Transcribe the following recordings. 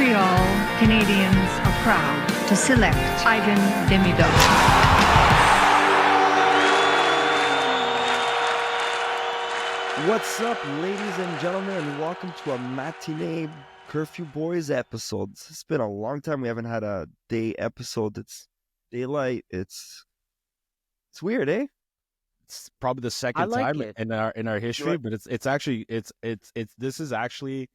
Montreal Canadiens are proud to select Ivan Demidov. What's up, ladies and gentlemen, and welcome to a matinee Curfew Boys episode. It's been a long time we haven't had a day episode. It's daylight. It's weird, eh? It's probably the second time in our history, but it's actually this is actually,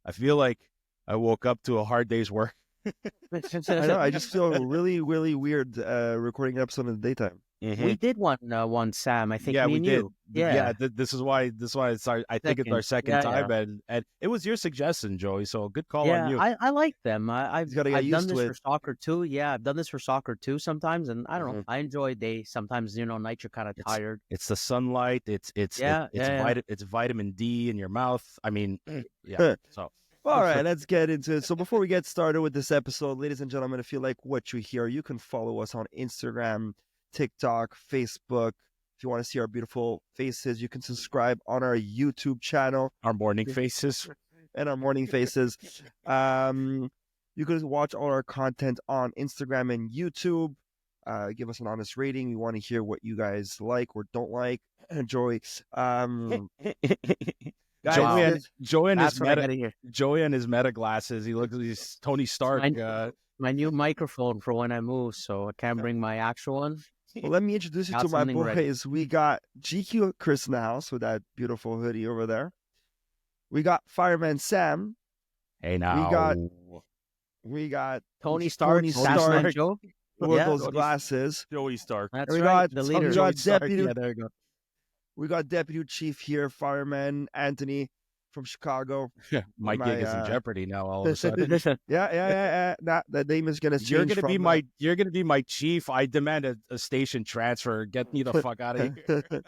I feel like I woke up to a hard day's work. I know. I just feel really, really weird recording an episode in the daytime. Mm-hmm. We did one, Sam. I think. Yeah, we did. You. Yeah. This is why it's I think it's our second time, and it was your suggestion, Joey. So good call on you. I like them. I've done this for soccer too. Yeah, I've done this for soccer too sometimes, and I don't know. I enjoy day. Sometimes nights you're kind of tired. It's the sunlight. It's vitamin D in your mouth. I mean, yeah. So. All right, let's get into it. So before we get started with this episode, ladies and gentlemen, if you like what you hear, you can follow us on Instagram, TikTok, Facebook. If you want to see our beautiful faces, you can subscribe on our YouTube channel. Our morning faces. And our morning faces. You can watch all our content on Instagram and YouTube. Give us an honest rating. We want to hear what you guys like or don't like. Enjoy. Guys, Joey and his meta glasses. He looks like he's Tony Stark. My new microphone for when I move, so I can't bring my actual one. Well, let me introduce you to my boys. We got GQ Chris in the house with that beautiful hoodie over there. We got Fireman Sam. Hey now. We got Tony Stark. With those glasses. Joey Stark. That's right. The leader. We got Deputy Chief here, Fireman Anthony from Chicago. My gig is in jeopardy now all of a sudden. Yeah. That name is gonna change. You're gonna be my chief. I demand a station transfer. Get me the fuck out of here.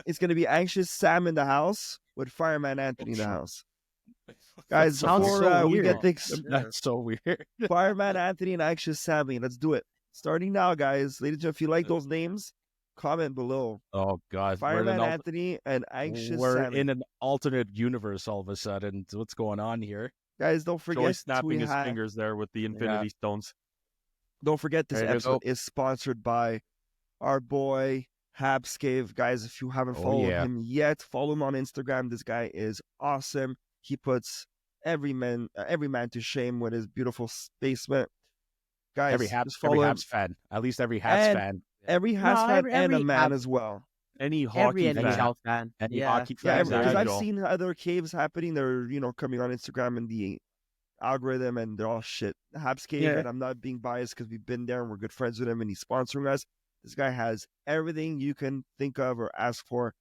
It's gonna be Anxious Sam in the house with Fireman Anthony in the house. Guys, before we get things, that's so weird. Fireman Anthony and Anxious Sammy. Let's do it. Starting now, guys. Ladies and gentlemen, if you like those names, comment below. Oh God, Fireman Anthony and Anxious We're Sammy. in an alternate universe all of a sudden. What's going on here? Guys, don't forget. Joey snapping his fingers there with the Infinity Stones. Don't forget this episode is sponsored by our boy Habscave. Guys, if you haven't followed him yet, follow him on Instagram. This guy is awesome. He puts every man to shame with his beautiful basement. Guys, every Habs fan, at least every Habs fan. Every Habs fan and a man as well. Any hockey fan. Any hockey fan. Because I've seen other caves happening. They're, coming on Instagram and the algorithm, and they're all shit. Habs cave, and I'm not being biased because we've been there and we're good friends with him and he's sponsoring us. This guy has everything you can think of or ask for.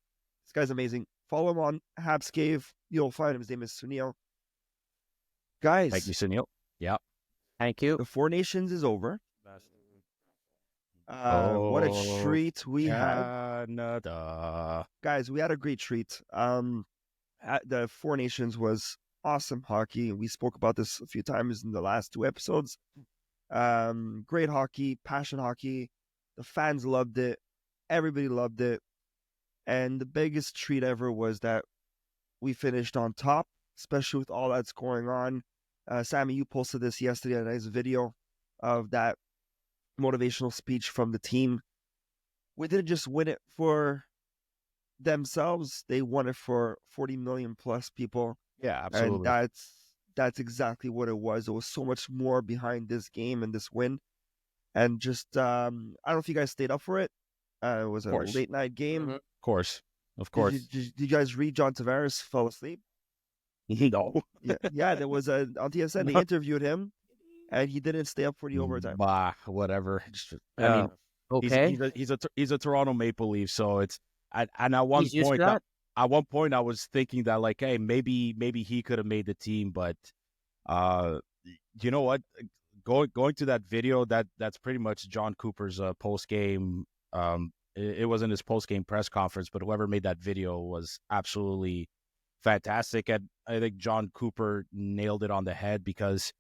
This guy's amazing. Follow him on Habs cave. You'll find him. His name is Sunil. Guys. Thank you, Sunil. Yeah. Thank you. The Four Nations is over. What a treat we had. Guys, we had a great treat. The Four Nations was awesome hockey. We spoke about this a few times in the last two episodes. Great hockey, passion hockey. The fans loved it. Everybody loved it. And the biggest treat ever was that we finished on top, especially with all that's going on. Sammy, you posted this yesterday, a nice video of that motivational speech from the team. We didn't just win it for themselves. They won it for 40 million plus people. Yeah, absolutely. And that's exactly what it was. There was so much more behind this game and this win. And just, I don't know if you guys stayed up for it. It was a late night game. Mm-hmm. Of course. Did you guys read John Tavares fell asleep? No. Yeah, there was on TSN, they interviewed him, and he didn't stay up for the overtime. Whatever. I mean, okay. He's a Toronto Maple Leaf, so it's and at one point I was thinking that like, hey, maybe he could have made the team, but you know what? Going to that video, that's pretty much John Cooper's post game. It wasn't his post game press conference, but whoever made that video was absolutely fantastic, and I think John Cooper nailed it on the head because,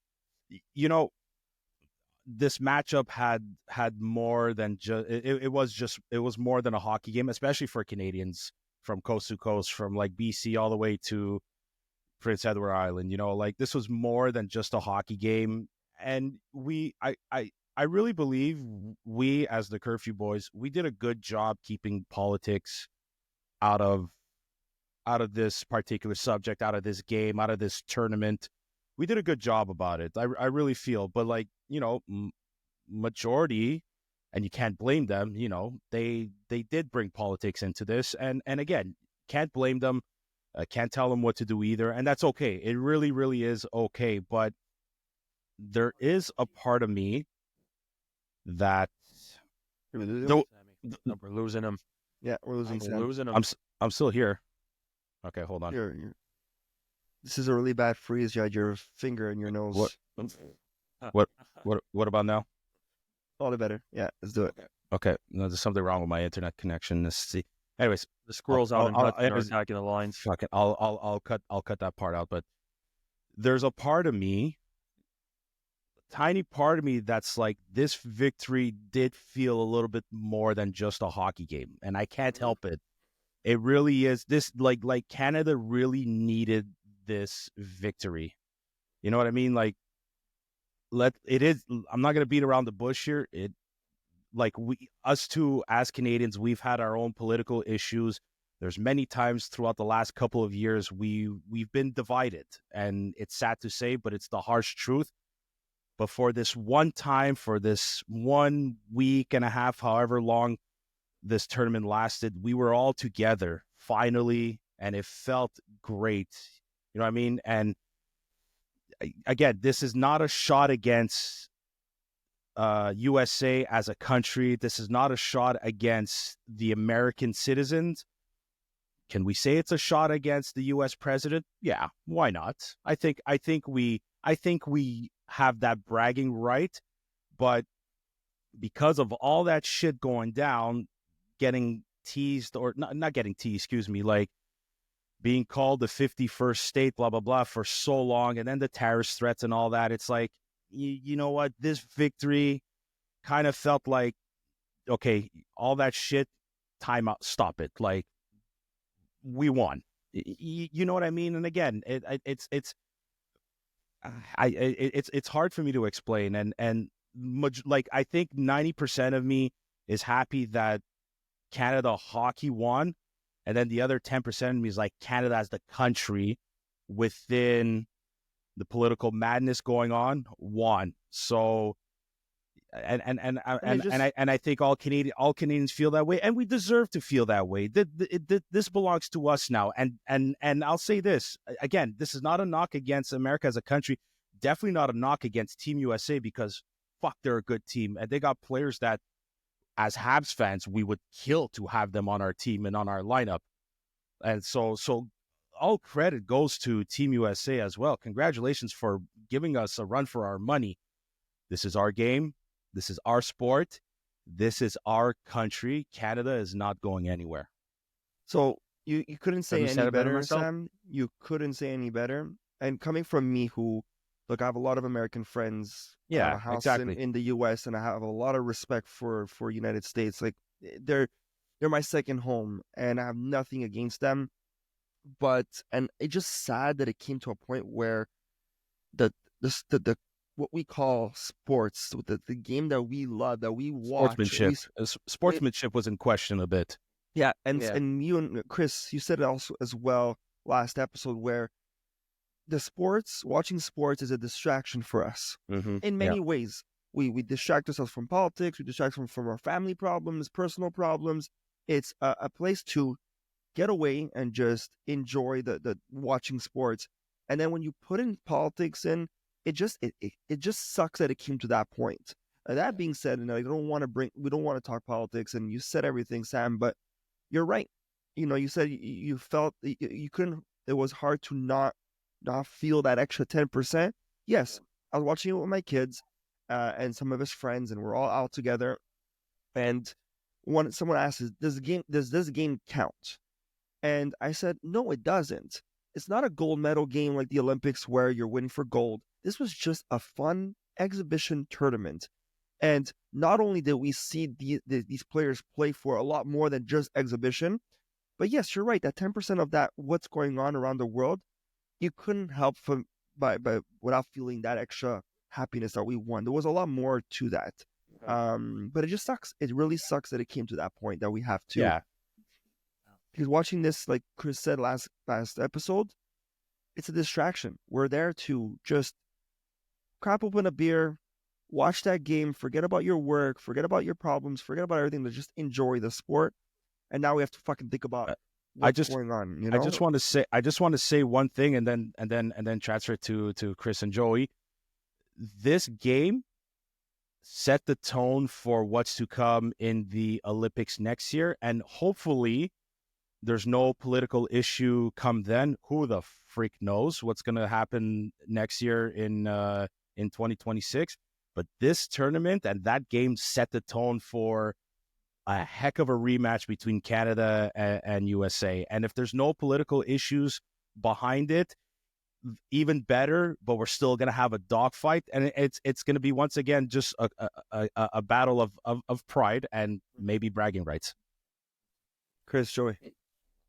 this matchup had more than just it was more than a hockey game, especially for Canadians from coast to coast, from like BC all the way to Prince Edward Island. Like this was more than just a hockey game. And I really believe we, as the Curfew Boys, we did a good job keeping politics out of this particular subject, out of this game, out of this tournament. We did a good job about it. I really feel. But like, majority, and you can't blame them, they did bring politics into this. And again, can't blame them. Can't tell them what to do either. And that's okay. It really, really is okay. But there is a part of me that we're losing him. Yeah, we're losing Sam. Losing him. I'm still here. Okay, hold on. This is a really bad freeze. You had your finger in your nose. What about now? All the better. Yeah, let's do it. Okay. No, there's something wrong with my internet connection. Let's see. Anyways, the squirrels out are attacking the lines. Fuck it. I'll cut that part out. But there's a part of me, a tiny part of me, that's like, this victory did feel a little bit more than just a hockey game, and I can't help it. It really is. This like Canada really needed this victory. You know what I mean? Like, I'm not gonna beat around the bush here. Us two as Canadians, we've had our own political issues. There's many times throughout the last couple of years we've been divided, and it's sad to say, but it's the harsh truth. But for this one time, for this 1 week and a half, however long this tournament lasted, we were all together finally, and it felt great. You know what I mean? And again, this is not a shot against USA as a country. This is not a shot against the American citizens. Can we say it's a shot against the U.S. president? Yeah, why not? I think we have that bragging right, but because of all that shit going down, getting teased, or not getting teased, excuse me, like being called the 51st state, blah, blah, blah, for so long, and then the terrorist threats and all that, it's like, you know what? This victory kind of felt like, okay, all that shit, time out, stop it. Like, we won. You know what I mean? And again, it's hard for me to explain. And like, I think 90% of me is happy that Canada hockey won. And then the other 10% of me is like, Canada as the country within the political madness going on won. So, and I think all Canadians feel that way, and we deserve to feel that way. This belongs to us now. And I'll say this again: this is not a knock against America as a country. Definitely not a knock against Team USA, because fuck, they're a good team, and they got players that, as Habs fans, we would kill to have them on our team and on our lineup. And so all credit goes to Team USA as well. Congratulations for giving us a run for our money. This is our game. This is our sport. This is our country. Canada is not going anywhere. So you couldn't say any better, Sam. You couldn't say any better. And coming from me, who, look, I have a lot of American friends. Yeah, I have a house exactly. in the U.S., and I have a lot of respect for United States. Like, they're my second home, and I have nothing against them. But, and it's just sad that it came to a point where the what we call sports, the game that we love, that we watch, sportsmanship was in question a bit. Yeah, and you and Chris, you said it also as well last episode, where watching sports is a distraction for us in many ways. We distract ourselves from politics, we distract from our family problems, personal problems. It's a place to get away and just enjoy the watching sports. And then when you put in politics in, it just sucks that it came to that point. That being said, we don't want to talk politics, and you said everything, Sam, but you're right. You said you felt you couldn't. It was hard to not feel that extra 10%. Yes, I was watching it with my kids and some of his friends, and we're all out together. And someone asked, does this game count? And I said, no, it doesn't. It's not a gold medal game like the Olympics where you're winning for gold. This was just a fun exhibition tournament. And not only did we see these players play for a lot more than just exhibition, but yes, you're right, that 10% of that, what's going on around the world, you couldn't help by without feeling that extra happiness that we won. There was a lot more to that. But it just sucks. It really sucks that it came to that point that we have to. Yeah. Because watching this, like Chris said last episode, it's a distraction. We're there to just crack open a beer, watch that game, forget about your work, forget about your problems, forget about everything, to just enjoy the sport. And now we have to fucking think about what's going on. You know? I just want to say one thing, and then transfer it to Chris and Joey. This game set the tone for what's to come in the Olympics next year, and hopefully there's no political issue come then. Who the freak knows what's going to happen next year in 2026? But this tournament and that game set the tone for a heck of a rematch between Canada and USA. And if there's no political issues behind it, even better, but we're still going to have a dogfight. And it's going to be, once again, just a battle of pride and maybe bragging rights. Chris, Joey.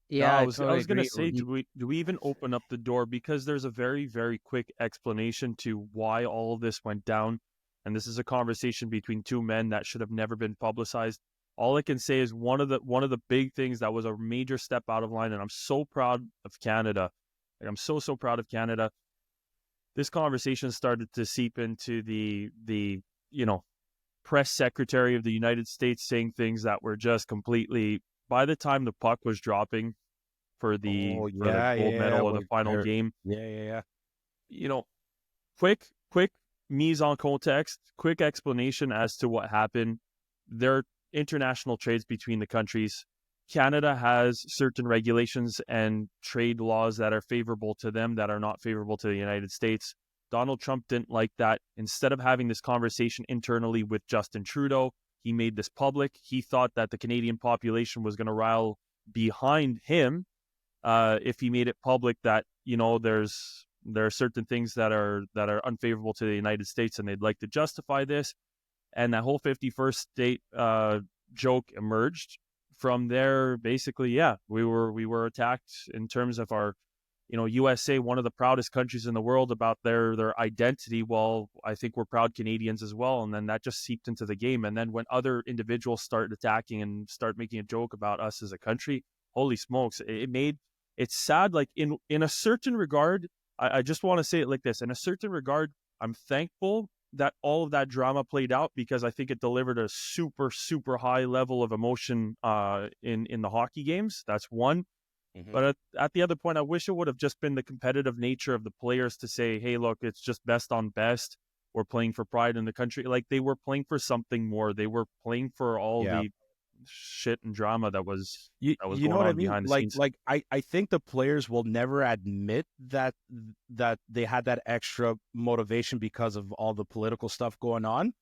Yeah, I was going to say, do we even open up the door? Because there's a very, very quick explanation to why all of this went down. And this is a conversation between two men that should have never been publicized. All I can say is one of the big things that was a major step out of line, and I'm so proud of Canada. Like, I'm so proud of Canada. This conversation started to seep into the press secretary of the United States saying things that were just completely, by the time the puck was dropping for the gold medal or the final game. Yeah. Quick mise en context, quick explanation as to what happened. There are international trades between the countries. Canada has certain regulations and trade laws that are favorable to them that are not favorable to the United States. Donald Trump didn't like that. Instead of having this conversation internally with Justin Trudeau, he made this public. He thought that the Canadian population was going to rile behind him if he made it public that, there are certain things that are unfavorable to the United States, and they'd like to justify this. And that whole 51st state joke emerged. From there, basically, we were attacked in terms of our, USA, one of the proudest countries in the world, about their identity. Well, I think we're proud Canadians as well. And then that just seeped into the game. And then when other individuals start attacking and start making a joke about us as a country, holy smokes, it's sad. Like in a certain regard, I just want to say it like this. In a certain regard, I'm thankful that all of that drama played out, because I think it delivered a super, super high level of emotion in the hockey games. That's one. Mm-hmm. But at the other point, I wish it would have just been the competitive nature of the players to say, hey, look, it's just best on best. We're playing for pride in the country. Like, they were playing for something more. They were playing for all the shit and drama that was going on behind the scenes. Like I think the players will never admit that they had that extra motivation because of all the political stuff going on.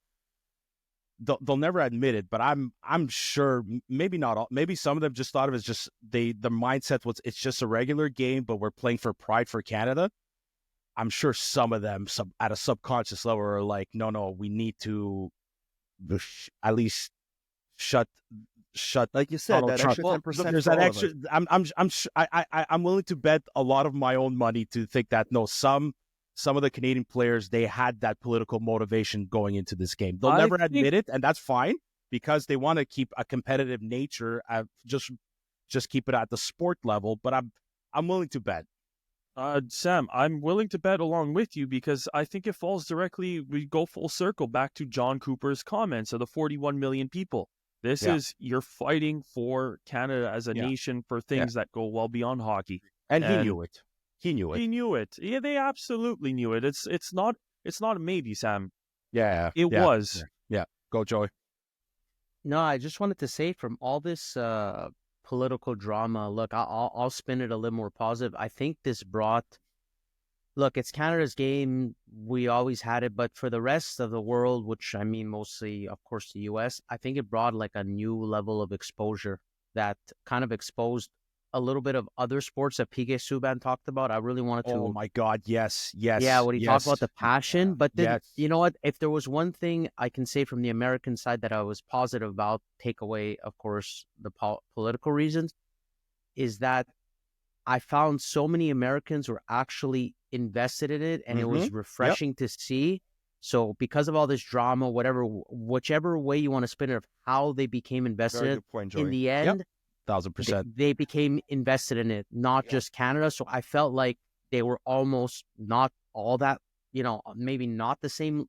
They'll never admit it, but I'm sure, maybe not all, maybe some of them just thought of it as just the mindset was, it's just a regular game, but we're playing for pride for Canada. I'm sure some of them at a subconscious level are like, no, we need to at least shut like you said, that extra 10%. There's that extra. I'm willing to bet a lot of my own money to think that some of the Canadian players, they had that political motivation going into this game. They'll never admit it, and that's fine, because they want to keep a competitive nature. Just keep it at the sport level. But I'm willing to bet. Sam, I'm willing to bet along with you, because I think it falls directly. We go full circle back to John Cooper's comments of the 41 million people. This is, you're fighting for Canada as a nation for things that go well beyond hockey. And he knew it. He knew it. Yeah, they absolutely knew it. It's not a maybe, Sam. Yeah. It was. Yeah. Go, Joey. No, I just wanted to say, from all this political drama, look, I'll spin it a little more positive. I think this brought... Look, it's Canada's game. We always had it. But for the rest of the world, which I mean mostly, of course, the U.S., I think it brought like a new level of exposure that kind of exposed a little bit of other sports that PK Subban talked about. I really wanted to... Oh, my God, yes. Yeah, when he talked about the passion. But then, you know what? If there was one thing I can say from the American side that I was positive about, take away, of course, the political reasons, is that I found so many Americans were actually invested in it, and it was refreshing to see. So because of all this drama, whichever way you want to spin it, of how they became invested, Very good point, Joey. in the end, 1,000%. they became invested in it, not just Canada. So I felt like they were almost not all that, maybe not the same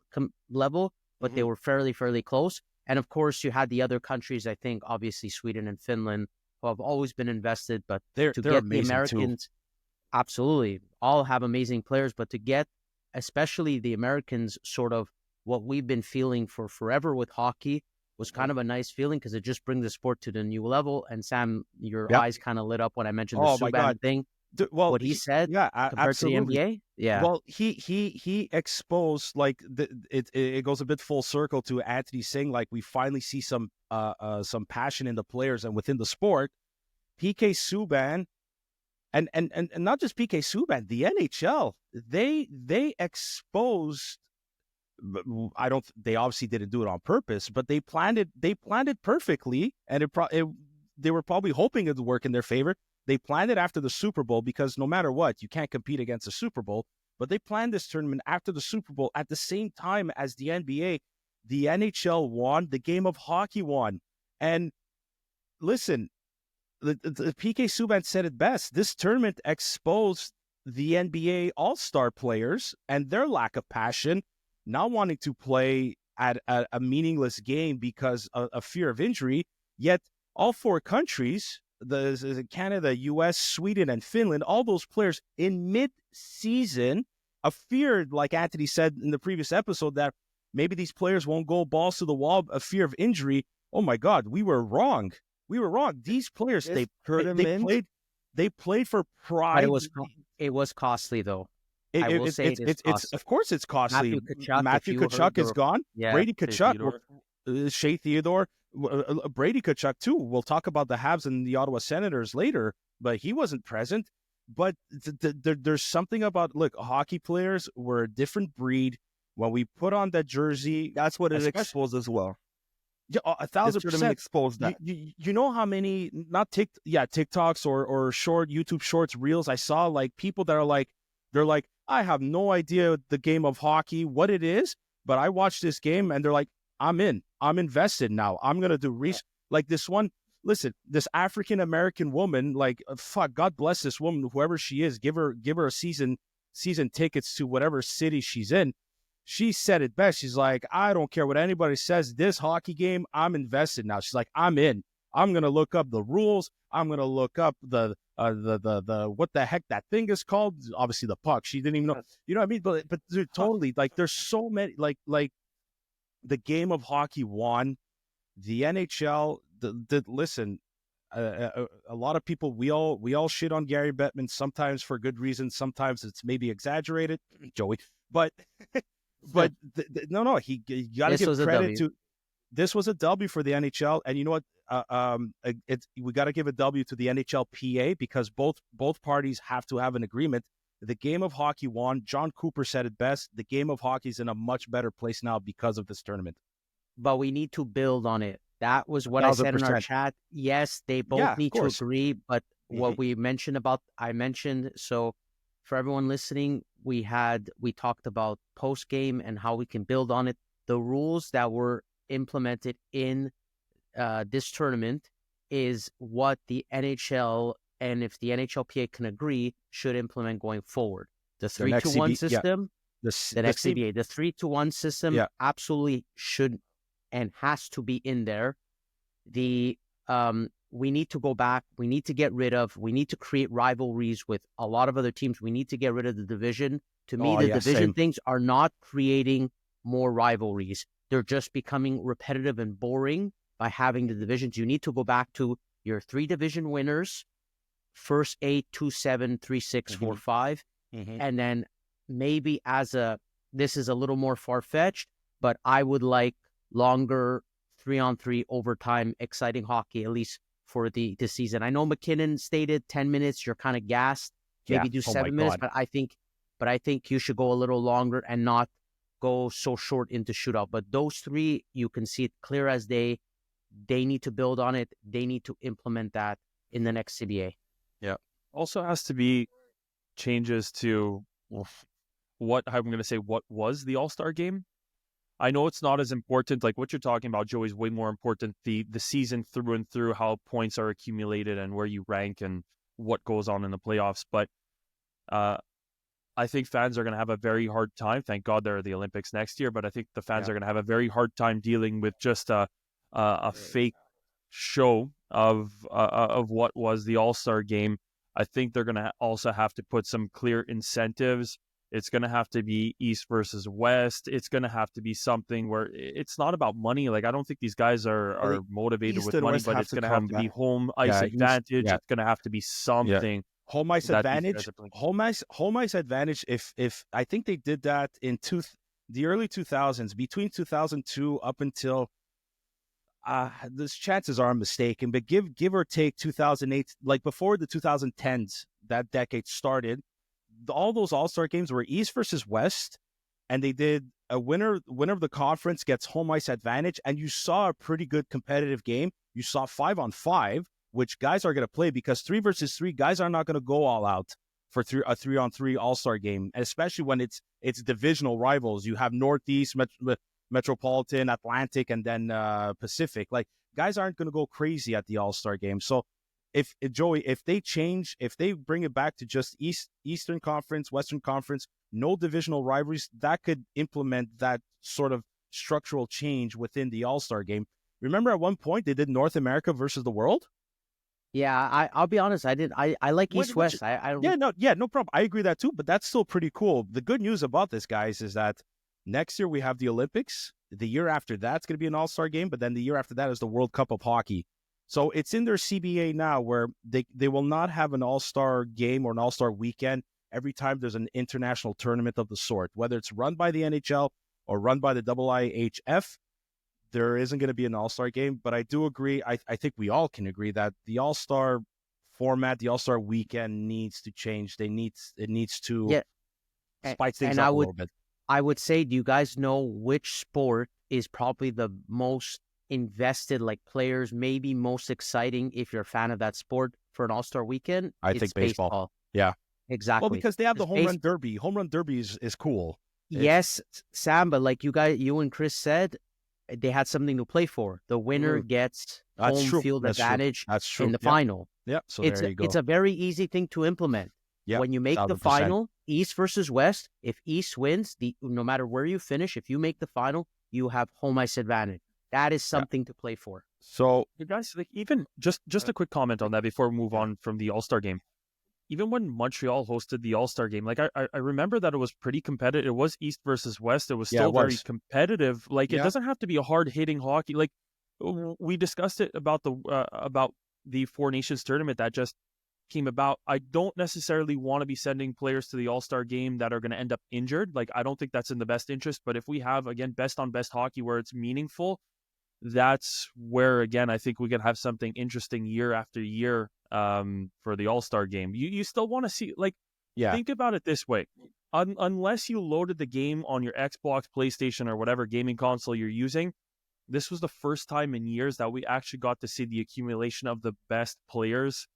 level, but they were fairly close. And of course, you had the other countries, I think, obviously Sweden and Finland, who have always been invested. But they're get the amazing Americans, too. absolutely, all have amazing players. But to get, especially the Americans, sort of what we've been feeling for forever with hockey, was kind of a nice feeling because it just brings the sport to the new level. And Sam, your eyes kind of lit up when I mentioned the Subban thing. Well, what he said, compared absolutely. to the NBA, Well, he exposed, like, it goes a bit full circle to Anthony saying, like, we finally see some passion in the players and within the sport. PK Subban, and not just PK Subban, the NHL, they exposed. They obviously didn't do it on purpose, but they planned it perfectly, and they were probably hoping it would work in their favor. They planned it after the Super Bowl because no matter what, you can't compete against the Super Bowl. But they planned this tournament after the Super Bowl at the same time as the NBA. The NHL won, the game of hockey won. And listen, the PK Subban said it best. This tournament exposed the NBA All-Star players and their lack of passion, not wanting to play at a meaningless game because of fear of injury. Yet all four countries, the Canada, US, Sweden, and Finland, all those players in mid-season, a fear, like Anthony said in the previous episode, that maybe these players won't go balls to the wall, a fear of injury. Oh my God, we were wrong. These players, they played for pride. But it was costly though. I will say it's of course it's costly. Matthew Tkachuk is gone. Yeah, Brady Tkachuk, Shea Theodore, Brady Tkachuk too. We'll talk about the Habs and the Ottawa Senators later, but he wasn't present. But there's something about, look, hockey players were a different breed. When we put on that jersey, that's what it exposed as well. Yeah, 1,000% exposed that. You know how many TikToks or short YouTube shorts, reels I saw, like people that are they're like, I have no idea the game of hockey, what it is, but I watched this game and they're like, I'm invested now. I'm gonna do research. Like this one, listen, this African American woman, like, fuck, God bless this woman, whoever she is, give her a season tickets to whatever city she's in. She said it best. She's like, I don't care what anybody says. This hockey game, I'm invested now. She's like, I'm in. I'm gonna look up the rules. I'm gonna look up the what the heck that thing is called. Obviously, the puck. She didn't even know. You know what I mean? But dude, totally. Like, there's so many. Like the game of hockey won. The NHL. Listen. A lot of people. We all shit on Gary Bettman. Sometimes for good reasons. Sometimes it's maybe exaggerated. Joey, but. But no, he got to give credit to. This was a W for the NHL, and you know what? We got to give a W to the NHLPA because both parties have to have an agreement. The game of hockey won. John Cooper said it best. The game of hockey is in a much better place now because of this tournament. But we need to build on it. That was what 1,000%. I said in our chat. Yes, they both need to agree, but what we mentioned I mentioned. So for everyone listening, we talked about post game and how we can build on it. The rules that were implemented in this tournament is what the NHL, and if the NHLPA can agree, should implement going forward. The 3-2-1 system, the next CBA, the 3-2-1 system absolutely should and has to be in there. We need to go back. We need to create rivalries with a lot of other teams. We need to get rid of the division. To me, division things are not creating more rivalries. They're just becoming repetitive and boring by having the divisions. You need to go back to your 3 division winners, first 8, 2-7, 3-6, 4-5. And then maybe this is a little more far-fetched, but I would like longer 3-on-3 overtime, exciting hockey, at least for the season. I know McKinnon stated 10 minutes, you're kind of gassed. Maybe do 7 minutes, but I think you should go a little longer and not go so short into shootout. But those 3, you can see it clear as day. They need to build on it. They need to implement that in the next CBA. Yeah. also has to be changes to what I'm going to say, what was the All-Star game. I know it's not as important, like what you're talking about, Joey, is way more important. The season through and through, how points are accumulated and where you rank and what goes on in the playoffs. But I think fans are going to have a very hard time. Thank God there are the Olympics next year, but I think the fans are going to have a very hard time dealing with just a fake show of what was the All-Star game. I think they're going to also have to put some clear incentives. It's going to have to be East versus West. It's going to have to be something where it's not about money. Like, I don't think these guys are motivated East with and money, West but have it's to going to have come to be back. home ice advantage. It's going to have to be something. Home ice that these advantage. guys are playing. Home ice advantage. If I think they did that in the early 2000s, between 2002 up until those chances are mistaken, but give or take 2008, like before the 2010s, that decade started, all those All-Star games were East versus West, and they did a winner of the conference gets home ice advantage, and you saw a pretty good competitive game. You saw 5-on-5, which guys are going to play, because 3 versus 3 guys are not going to go all out for a 3-on-3 All-Star game, especially when it's divisional rivals. You have Northeast, Metropolitan, Atlantic, and then Pacific. Like, guys aren't going to go crazy at the All-Star game. So if they bring it back to just Eastern Conference, Western Conference, no divisional rivalries, that could implement that sort of structural change within the All-Star game. Remember at one point they did North America versus the world? Yeah, I'll be honest. I like East-West. No problem. I agree that too, but that's still pretty cool. The good news about this, guys, is that next year we have the Olympics. The year after that's going to be an All-Star game, but then the year after that is the World Cup of Hockey. So it's in their CBA now where they will not have an All-Star game or an All-Star weekend every time there's an international tournament of the sort, whether it's run by the NHL or run by the IIHF. There isn't going to be an All-Star game, but I do agree. I think we all can agree that the All-Star format, the All-Star weekend needs to change. It needs to spice things up a little bit. I would say, do you guys know which sport is probably the most invested, like players, maybe most exciting if you're a fan of that sport for an All-Star weekend? I think baseball. Yeah. Exactly. Well, because they have the home run derby. Home run derby is cool. Yes, Sam, but like you and Chris said, they had something to play for. The winner gets home field advantage in the final. Yeah, so there you go. It's a very easy thing to implement. Yeah, when you make 1,000%. the final, East versus West, if East wins, no matter where you finish, if you make the final, you have home ice advantage. That is something to play for. So, you guys, like, even just a quick comment on that before we move on from the All-Star game. Even when Montreal hosted the All-Star game, like I remember that it was pretty competitive. It was East versus West. It was still very competitive. Like, it doesn't have to be a hard-hitting hockey. Like, we discussed it about the Four Nations tournament that just came about. I don't necessarily want to be sending players to the All-Star game that are going to end up injured. Like, I don't think that's in the best interest. But if we have, again, best-on-best hockey where it's meaningful, that's where, again, I think we can have something interesting year after year for the All-Star game. You still want to see, like, think about it this way. Unless you loaded the game on your Xbox, PlayStation, or whatever gaming console you're using, this was the first time in years that we actually got to see the accumulation of the best players,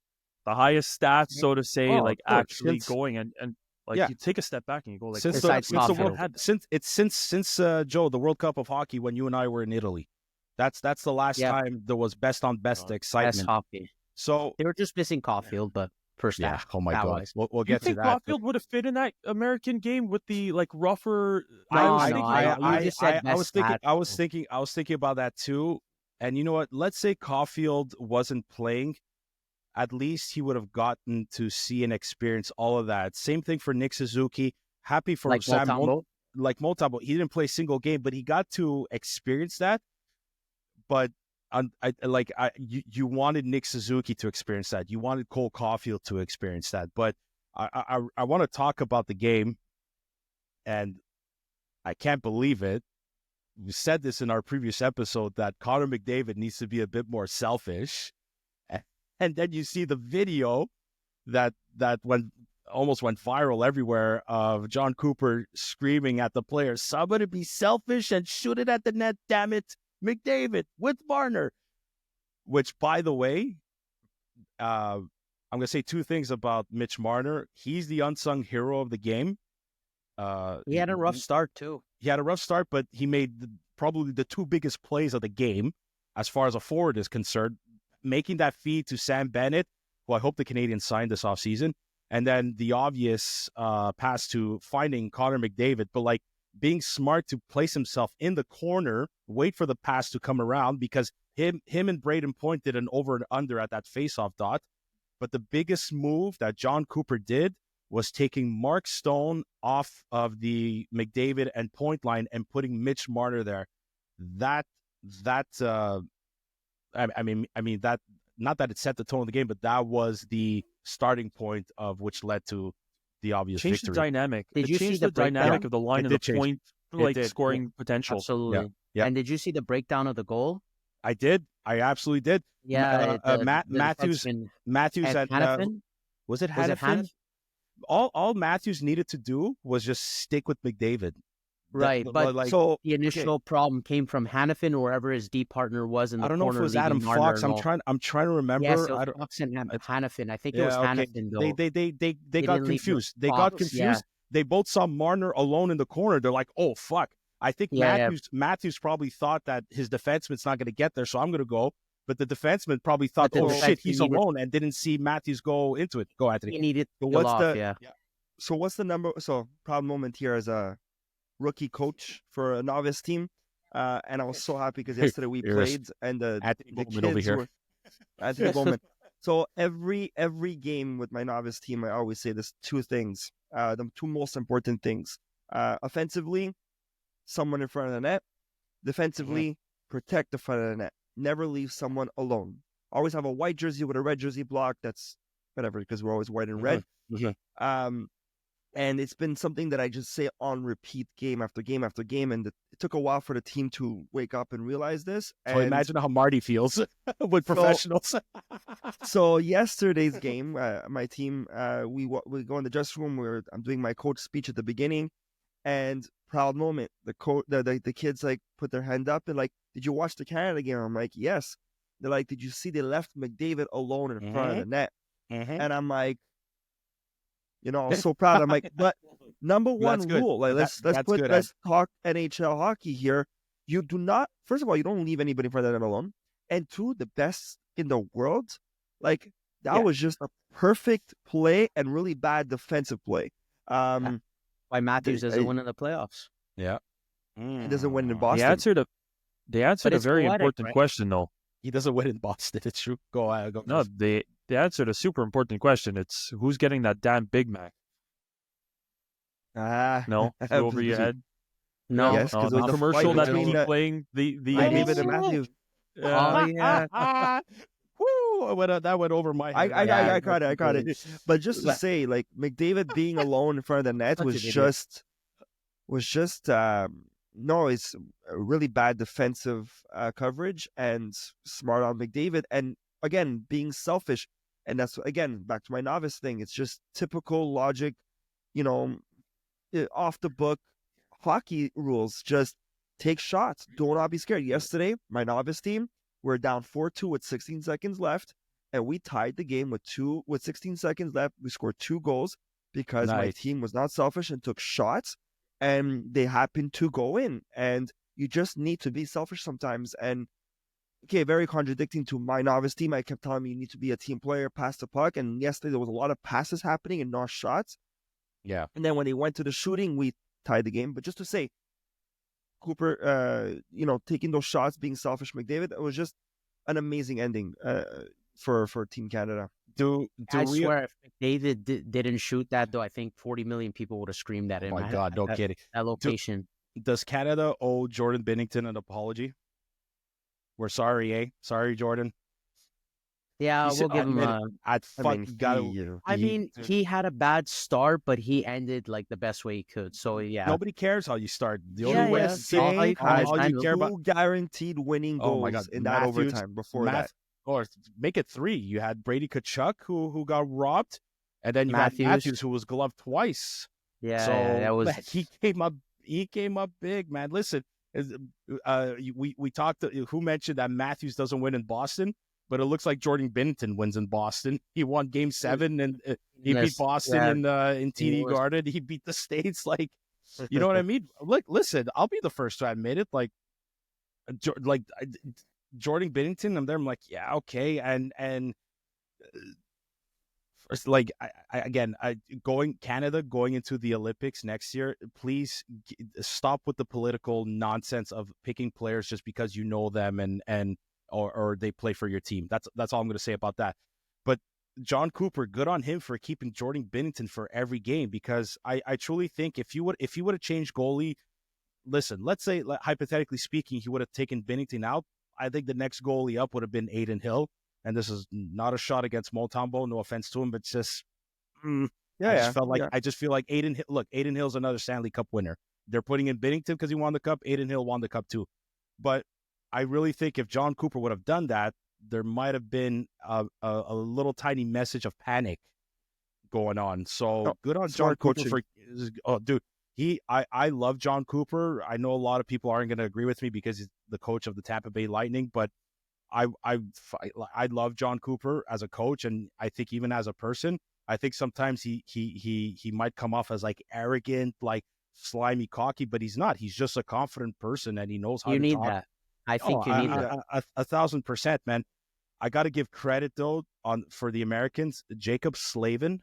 the highest stats, so to say, actually going and like, you take a step back and you go, like, since Joe, the World Cup of Hockey, when you and I were in Italy, that's the last time there was best on best excitement. Best hockey. So they were just missing Caulfield, but first half. Oh my God, we'll get to that. You think Caulfield would have fit in that American game with the, like, rougher? I was thinking about that too. And you know what? Let's say Caulfield wasn't playing. At least he would have gotten to see and experience all of that. Same thing for Nick Suzuki. Happy for like Sam Montembeault. He didn't play a single game, but he got to experience that. But you wanted Nick Suzuki to experience that. You wanted Cole Caulfield to experience that. But I want to talk about the game, and I can't believe it. We said this in our previous episode that Connor McDavid needs to be a bit more selfish. And then you see the video that almost went viral everywhere of John Cooper screaming at the players, "Somebody be selfish and shoot it at the net, damn it, McDavid with Marner." Which, by the way, I'm gonna say two things about Mitch Marner. He's the unsung hero of the game. He had a rough start too. He had a rough start, but he made probably the two biggest plays of the game, as far as a forward is concerned. Making that feed to Sam Bennett, who I hope the Canadiens signed this offseason, and then the obvious pass to finding Connor McDavid, but like being smart to place himself in the corner, wait for the pass to come around, because him and Braden Point did an over and under at that faceoff dot. But the biggest move that John Cooper did was taking Mark Stone off of the McDavid and Point line and putting Mitch Marner there. I mean that, not that it set the tone of the game, but that was the starting point of which led to the obvious Changed victory. the dynamic. Did you see changed the the dynamic of the line It and the did change. point, It did. scoring potential? Absolutely. Yeah. And did you see the breakdown of the goal? I did. I absolutely did. Yeah. Matthews at Hannafin? was it Was it Hannafin? Hannafin? All Matthews needed to do was just stick with McDavid. Right, but So the initial problem came from Hannafin or wherever his D partner was in the I don't know if corner. it was leaving Adam Marner Fox. and I'm trying to remember. Yes, it I was don't, Fox and Hannafin. I think it yeah, was okay. Hannafin though. They got didn't leave confused. They Fox, got confused. yeah. They both saw Marner alone in the corner. They're like, "Oh fuck!" I think Yeah, Matthews probably thought that his defenseman's not going to get there, so I'm going to go. But the defenseman probably thought, But the "Oh shit, defenseman he's needed- alone," and didn't see Matthews go into it. Go, Anthony. He needed But to go what's off, the- yeah. So what's the number? So proud moment here as a rookie coach for a novice team, and I was so happy because yesterday we Here's played and the Anthony the Bowman over kids here. were Anthony Bowman. So every game with my novice team, I always say this two things, the two most important things: offensively, someone in front of the net; defensively, protect the front of the net. Never leave someone alone. Always have a white jersey with a red jersey block. That's whatever, because we're always white and red. And it's been something that I just say on repeat game after game after game. And it took a while for the team to wake up and realize this. So And imagine how Marty feels with professionals. so yesterday's game, my team, we go in the dressing room where I'm doing my coach speech at the beginning, and proud moment. The kids like put their hand up and like, "Did you watch the Canada game?" I'm like, "Yes." They're like, "Did you see they left McDavid alone in front of the net?" And I'm like, I was so proud. I'm like, but number one That's good. rule, like let's talk NHL hockey here. You do not, first of all, you don't leave anybody in front of the net alone. And two, the best in the world, like that was just a perfect play and really bad defensive play. Why Matthews doesn't win in the playoffs? Yeah. He doesn't win in They Boston. answered a it's very poetic, important right? question, though. He doesn't win in Boston. It's true. Go. No, they answered a super important question. It's who's getting that damn Big Mac? No, flew over your head. No. Yes, because the commercial that between he's playing the David and Matthews. Oh, yeah. Woo! That went over my head. I got it. But just to say, like McDavid being alone in front of the net Such was an idiot. just it's a really bad defensive coverage and smart on McDavid, and again being selfish, and that's again back to my novice thing. It's just typical logic, off the book hockey rules. Just take shots. Do not be scared. Yesterday, my novice team were down 4-2 with 16 seconds left, and we tied the game with 16 seconds left. We scored 2 goals because my Nice. team was not selfish and took shots, and they happened to go in. And you just need to be selfish sometimes. And okay, very contradicting to my novice team. I kept telling me you need to be a team player, pass the puck. And yesterday there was a lot of passes happening and not shots. Yeah. And then when they went to the shooting, we tied the game. But just to say, Cooper, taking those shots, being selfish, McDavid, it was just an amazing ending for Team Canada. I swear, if McDavid didn't shoot that, though, I think 40 million people would have screamed at him. Oh my God, no kidding. That location. Does Canada owe Jordan Binnington an apology? We're sorry, eh? Sorry, Jordan. Yeah, we'll give him a... He had a bad start, but he ended like the best way he could. So, yeah. Nobody cares how you start. The Yeah, only way yeah. to see All you care about. 2 guaranteed winning goals Oh my God. in that Matthews, overtime before that. Or make it 3. You had Brady Tkachuk who got robbed, and then you had Matthews. Matthews who was gloved twice. Yeah, So that was... he came up big, man. Listen, we talked. Who mentioned that Matthews doesn't win in Boston? but it looks like Jordan Binnington wins in Boston. He won Game 7, and he beat Yes, Boston in TD was- Garden. He beat the States. Like, you know what I mean? Like, listen, I'll be the first to admit it. Like Jordan Binnington, I'm there. I'm like, yeah, okay, and first, like, Canada going into the Olympics next year. Please stop with the political nonsense of picking players just because you know them or they play for your team. That's all I'm going to say about that. But John Cooper, good on him for keeping Jordan Binnington for every game, because I truly think if he would have changed goalie, listen, let's say, hypothetically speaking, he would have taken Binnington out. I think the next goalie up would have been Adin Hill. And this is not a shot against Montembeault, no offense to him, but it's just I just feel like Adin Hill's another Stanley Cup winner. They're putting in Binnington because he won the cup. Adin Hill won the cup too. But I really think if John Cooper would have done that, there might have been a little tiny message of panic going on. So good on John Cooper I love John Cooper. I know a lot of people aren't going to agree with me because he's the coach of the Tampa Bay Lightning, but I love John Cooper as a coach, and I think even as a person, I think sometimes he might come off as like arrogant, like slimy, cocky, but he's not. He's just a confident person, and he knows how to talk. You need that. I think you need that. 1,000%, man. I got to give credit though for the Americans. Jacob Slavin.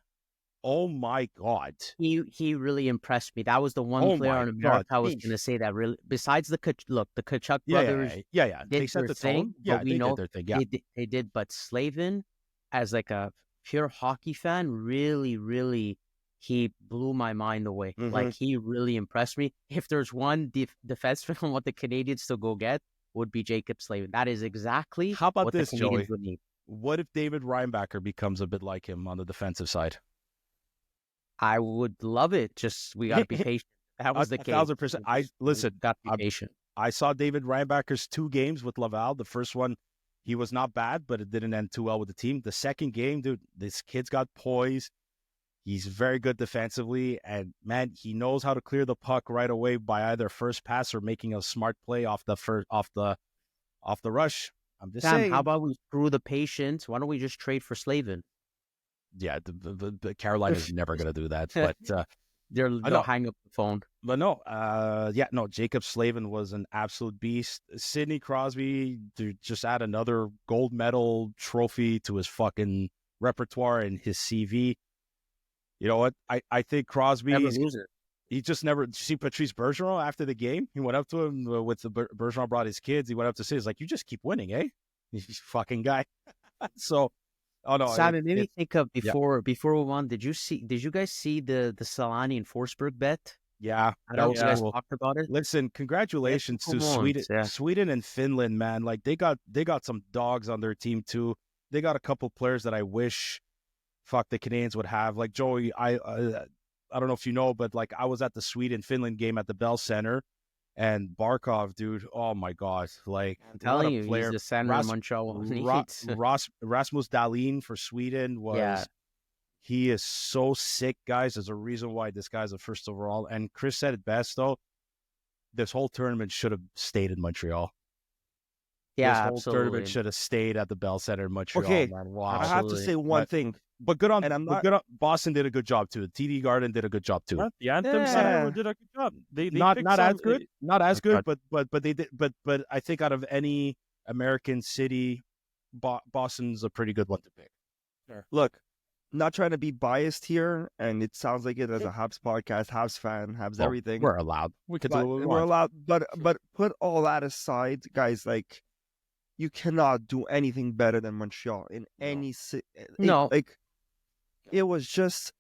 Oh my God. He really impressed me. That was the one player in America I was going to say that really, besides the Kachuk brothers. Yeah. Did they set the thing, tone. Yeah, we know did their thing. Yeah. They did. But Slavin, as like a pure hockey fan, really, really, he blew my mind away. Mm-hmm. Like, he really impressed me. If there's one defenseman what the Canadians to go get, would be Jacob Slavin. That is exactly How about what this, the Canadians Joey? would need. What if David Reinbacher becomes a bit like him on the defensive side? I would love it. Just we got to be patient. That was the case. 1,000%. Got to be patient. I saw David Reinbacher's 2 games with Laval. The first one, he was not bad, but it didn't end too well with the team. The second game, dude, this kid's got poise. He's very good defensively, and man, he knows how to clear the puck right away by either first pass or making a smart play off the rush. I'm just saying. How about we screw the patience? Why don't we just trade for Slavin? Yeah, the Carolina's never going to do that, but they'll hang up the phone. But no, Jacob Slavin was an absolute beast. Sidney Crosby to just add another gold medal trophy to his fucking repertoire and his CV. You know what? I think Crosby, he just never. Did you see Patrice Bergeron after the game? He went up to him Bergeron brought his kids. He went up to say, he's like, you just keep winning, eh? You fucking guy. So. Oh no! Sam, it made me think of before we move on. Did you guys see the Solani and Forsberg bet? Yeah, I don't know if you guys talked about it. Listen, congratulations to Sweden and Finland, man. Like they got some dogs on their team too. They got a couple players that I wish, the Canadians would have. Like Joey, I don't know if you know, but like I was at the Sweden-Finland game at the Bell Center. And Barkov, dude, oh my God! Like I'm telling you, he's the center in Montreal. Rasmus Dahlin for Sweden he is so sick, guys. There's a reason why this guy's a first overall. And Chris said it best, though. This whole tournament should have stayed in Montreal. Yeah, this whole tournament should have stayed at the Bell Center in Montreal. Okay, man. Wow. I have to say one thing. But good on, Boston did a good job too. TD Garden did a good job too. The Anthem Center did a good job. They not as good, but they did. But I think out of any American city, Boston's a pretty good one to pick. Sure. Look, not trying to be biased here, and it sounds like it as a Habs podcast, Habs fan, Habs everything. We're allowed. We could do what we want. We're allowed, but put all that aside, guys. Like, you cannot do anything better than Montreal in any city. No, like. It was just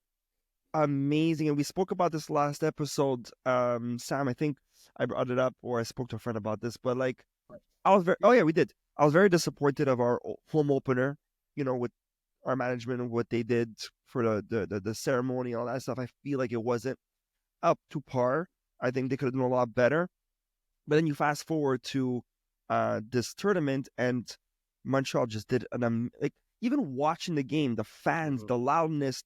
amazing. And we spoke about this last episode. Sam, I think I brought it up, or I spoke to a friend about this, but like, we did. I was very disappointed of our home opener, with our management and what they did for the ceremony and all that stuff. I feel like it wasn't up to par. I think they could have done a lot better. But then you fast forward to this tournament, and Montreal just did even watching the game, the fans, the loudness,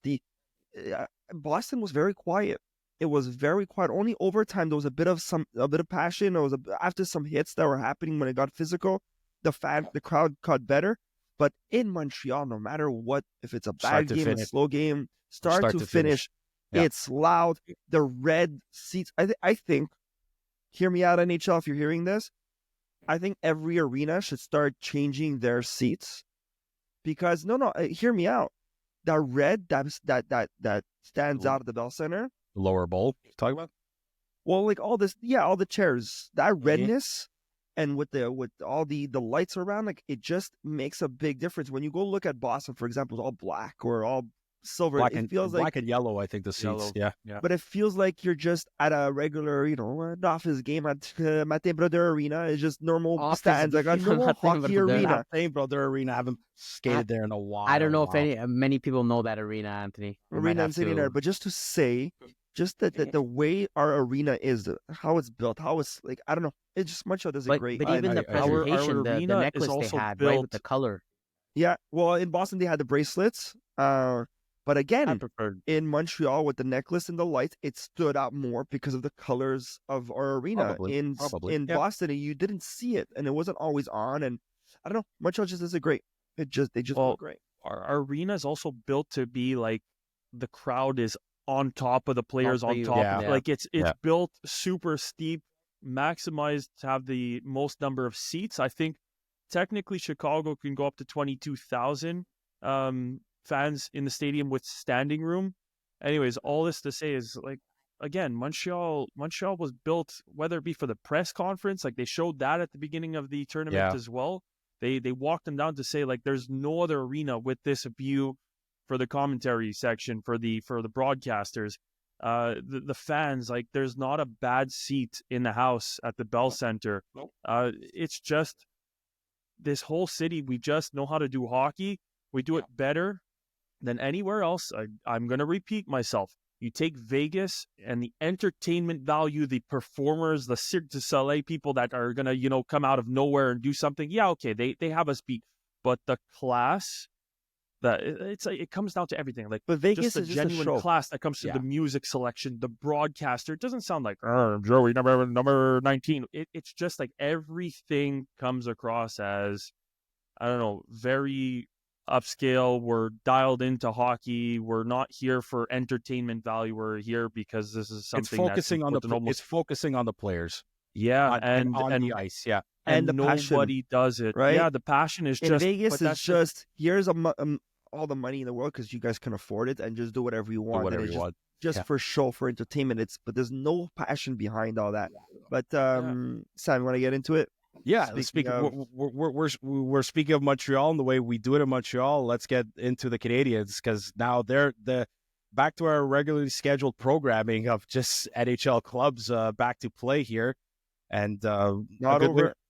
Boston was very quiet. It was very quiet. Only overtime there was a bit of passion. After some hits that were happening when it got physical, the crowd caught better. But in Montreal, no matter what, if it's a bad game, a slow game, start to finish, yeah. It's loud. The red seats. I think, hear me out, NHL, if you're hearing this. I think every arena should start changing their seats because hear me out. That red that stands out at the Bell Center, lower bowl. You talking about? Well, like all the chairs, that redness, and with all the lights around, like it just makes a big difference. When you go look at Boston, for example, it's all black or all silver. It feels like black and yellow. I think the seats, yeah. But it feels like you're just at a regular, an office game at Martin Brodeur Arena. It's just normal stands, like a normal hockey arena. Martin Brodeur Arena. I haven't skated there in a while. I don't know if many people know that arena, Anthony. Arena in St. But just to say, just that the way our arena is, how it's built, how it's like, I don't know. It's just Montreal does a great. But even the presentation, the necklace they had, right, with the color. Yeah, well, in Boston they had the bracelets. But again, in Montreal with the necklace and the lights, it stood out more because of the colors of our arena. In Boston, you didn't see it, and it wasn't always on. And I don't know, Montreal just does it great. They just look great. Our arena is also built to be like the crowd is on top of the players on top. Yeah. Like it's built super steep, maximized to have the most number of seats. I think technically Chicago can go up to 22,000 fans in the stadium with standing room. Anyways, all this to say is, like, again, Montreal was built, whether it be for the press conference, like they showed that at the beginning of the tournament as well. They walked them down to say, like, there's no other arena with this view for the commentary section, for the broadcasters, the fans, like there's not a bad seat in the house at the Bell Center. It's just this whole city, we just know how to do hockey. We do it better than anywhere else. I'm going to repeat myself. You take Vegas and the entertainment value, the performers, the Cirque du Soleil people that are going to, come out of nowhere and do something. Yeah, okay, they have us beat. But the class, it comes down to everything. Like, but Vegas just is just genuine a show. class that comes to the music selection, the broadcaster. It doesn't sound like, Joey, number 19. It's just like everything comes across as, I don't know, very upscale. We're dialed into hockey. We're not here for entertainment value. We're here because this is something it's focusing on the players. Yeah, and on the ice. Yeah, and the nobody passion, does it. Right? Yeah, the passion is in just Vegas is just here's all the money in the world because you guys can afford it and just do whatever you want. Just for show, for entertainment. But there's no passion behind all that. But Sam, you want to get into it? Yeah, we're speaking of Montreal and the way we do it in Montreal. Let's get into the Canadiens because now they're back to our regularly scheduled programming of just NHL clubs back to play here, and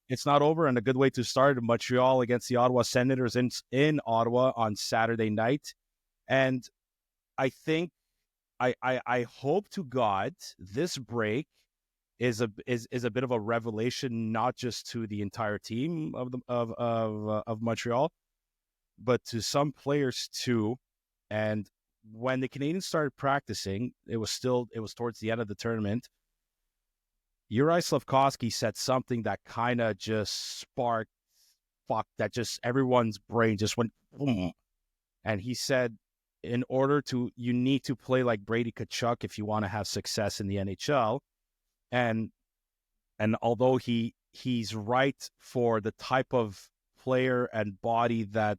it's not over, and a good way to start. Montreal against the Ottawa Senators in Ottawa on Saturday night, and I think I hope to God this break is a bit of a revelation, not just to the entire team of Montreal, but to some players too. And when the Canadiens started practicing, it was towards the end of the tournament. Juraj Slafkovsky said something that kind of just sparked, that just everyone's brain just went boom. And he said, you need to play like Brady Tkachuk if you want to have success in the NHL. And although he's right for the type of player and body that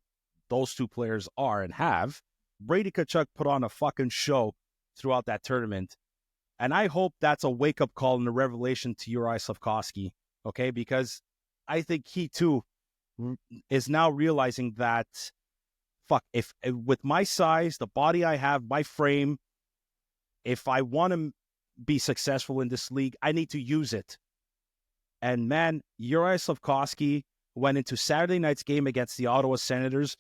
those two players are and have, Brady Tkachuk put on a fucking show throughout that tournament. And I hope that's a wake-up call and a revelation to Juraj Slafkovsky, okay? Because I think he, too, is now realizing that, if with my size, the body I have, my frame, if I want to be successful in this league, I need to use it. And man, Juraj Slafkovsky went into Saturday night's game against the Ottawa Senators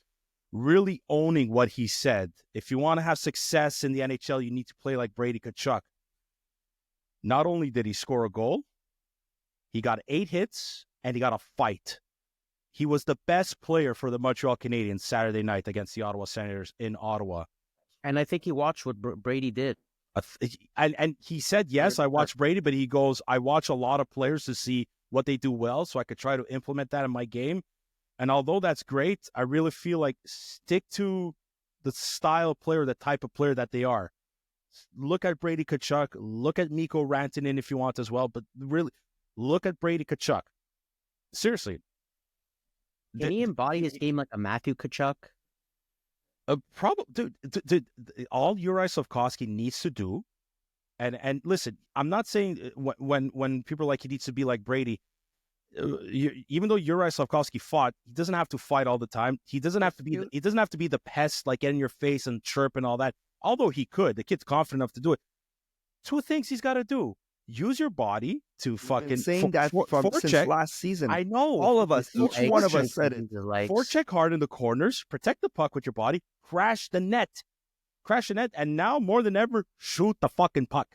really owning what he said. If you want to have success in the NHL, you need to play like Brady Tkachuk. Not only did he score a goal, he got 8 hits, and he got a fight. He was the best player for the Montreal Canadiens Saturday night against the Ottawa Senators in Ottawa. And I think he watched what Brady did. And he said, yes, I watch Brady, but he goes, I watch a lot of players to see what they do well so I could try to implement that in my game. And although that's great, I really feel like stick to the style of player, the type of player that they are. Look at Brady Tkachuk. Look at Mikko Rantanen if you want as well. But really, look at Brady Tkachuk. Seriously. Can he embody his game like a Matthew Tkachuk? Dude, all Juraj Slafkovsky needs to do, and listen, I'm not saying when people are like he needs to be like Brady. Even though Juraj Slafkovsky fought, he doesn't have to fight all the time. He doesn't have to be. He doesn't have to be the pest, like get in your face and chirp and all that. Although he could, the kid's confident enough to do it. Two things he's got to do: use your body to fucking saying that since last season. I know all of us, each one of us said it. Forecheck hard in the corners, protect the puck with your body, crash the net, and now more than ever, shoot the fucking puck.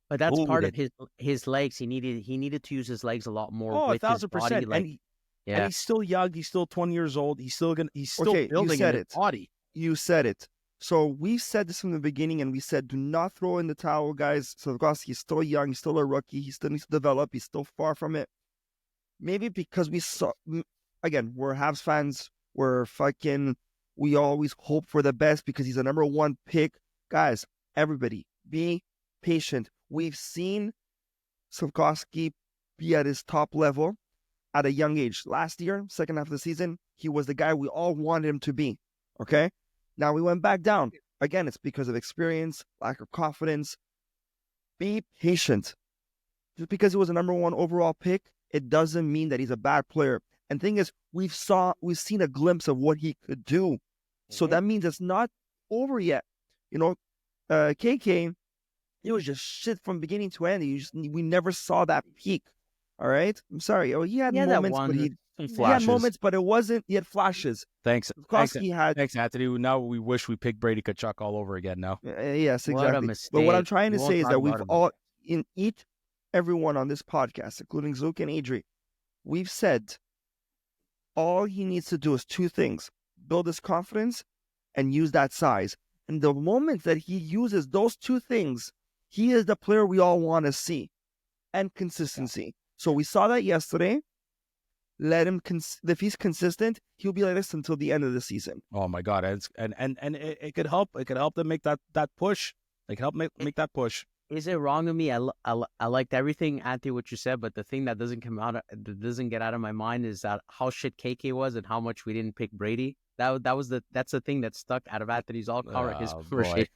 But that's part of his legs. He needed to use his legs a lot more. Oh, with 1,000%. Like, and he's still young. He's still 20 years old. He's still building his body. You said it. So we said this from the beginning, and we said, do not throw in the towel, guys. Slafkovsky's still young. He's still a rookie. He still needs to develop. He's still far from it. Maybe because we saw, again, we're Habs fans. We always hope for the best because he's a number one pick. Guys, everybody, be patient. We've seen Slafkovsky be at his top level at a young age. Last year, second half of the season, he was the guy we all wanted him to be. Okay? Now we went back down. Again, it's because of experience, lack of confidence. Be patient. Just because he was a number one overall pick, it doesn't mean that he's a bad player. And thing is, we've seen a glimpse of what he could do. So that means it's not over yet. KK, it was just shit from beginning to end. We never saw that peak. All right? I'm sorry. Oh, he had moments, but he had moments, but it wasn't. He had flashes. Thanks, Anthony. Now we wish we picked Brady Tkachuk all over again. Now, yes, exactly. What a mistake. But what I'm trying to say is that we've all, everyone on this podcast, including Zook and Adri, we've said all he needs to do is two things: build his confidence and use that size. And the moment that he uses those two things, he is the player we all want to see, and consistency. So we saw that yesterday. Let him, if he's consistent, he'll be like this until the end of the season. Oh my God! And it could help. It could help them make that push. It could help make that push. Is it wrong of me? I liked everything, Anthony, what you said, but the thing that doesn't get out of my mind is that how shit KK was and how much we didn't pick Brady. That's the thing that stuck out of Anthony's his conversation.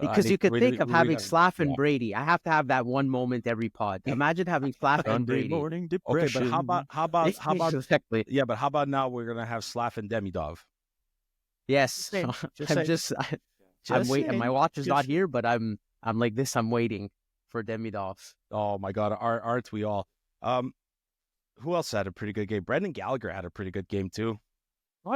Because you could think of having Slaf and Brady. I have to have that one moment every pod. Imagine having Slaf and Brady. Morning depression. Okay, but how about exactly. Yeah, but how about now we're gonna have Slaf and Demidov? Yes, I'm waiting. My watch is not here, but I'm like this. I'm waiting for Demidov. Oh my God, aren't we all? Who else had a pretty good game? Brendan Gallagher had a pretty good game too.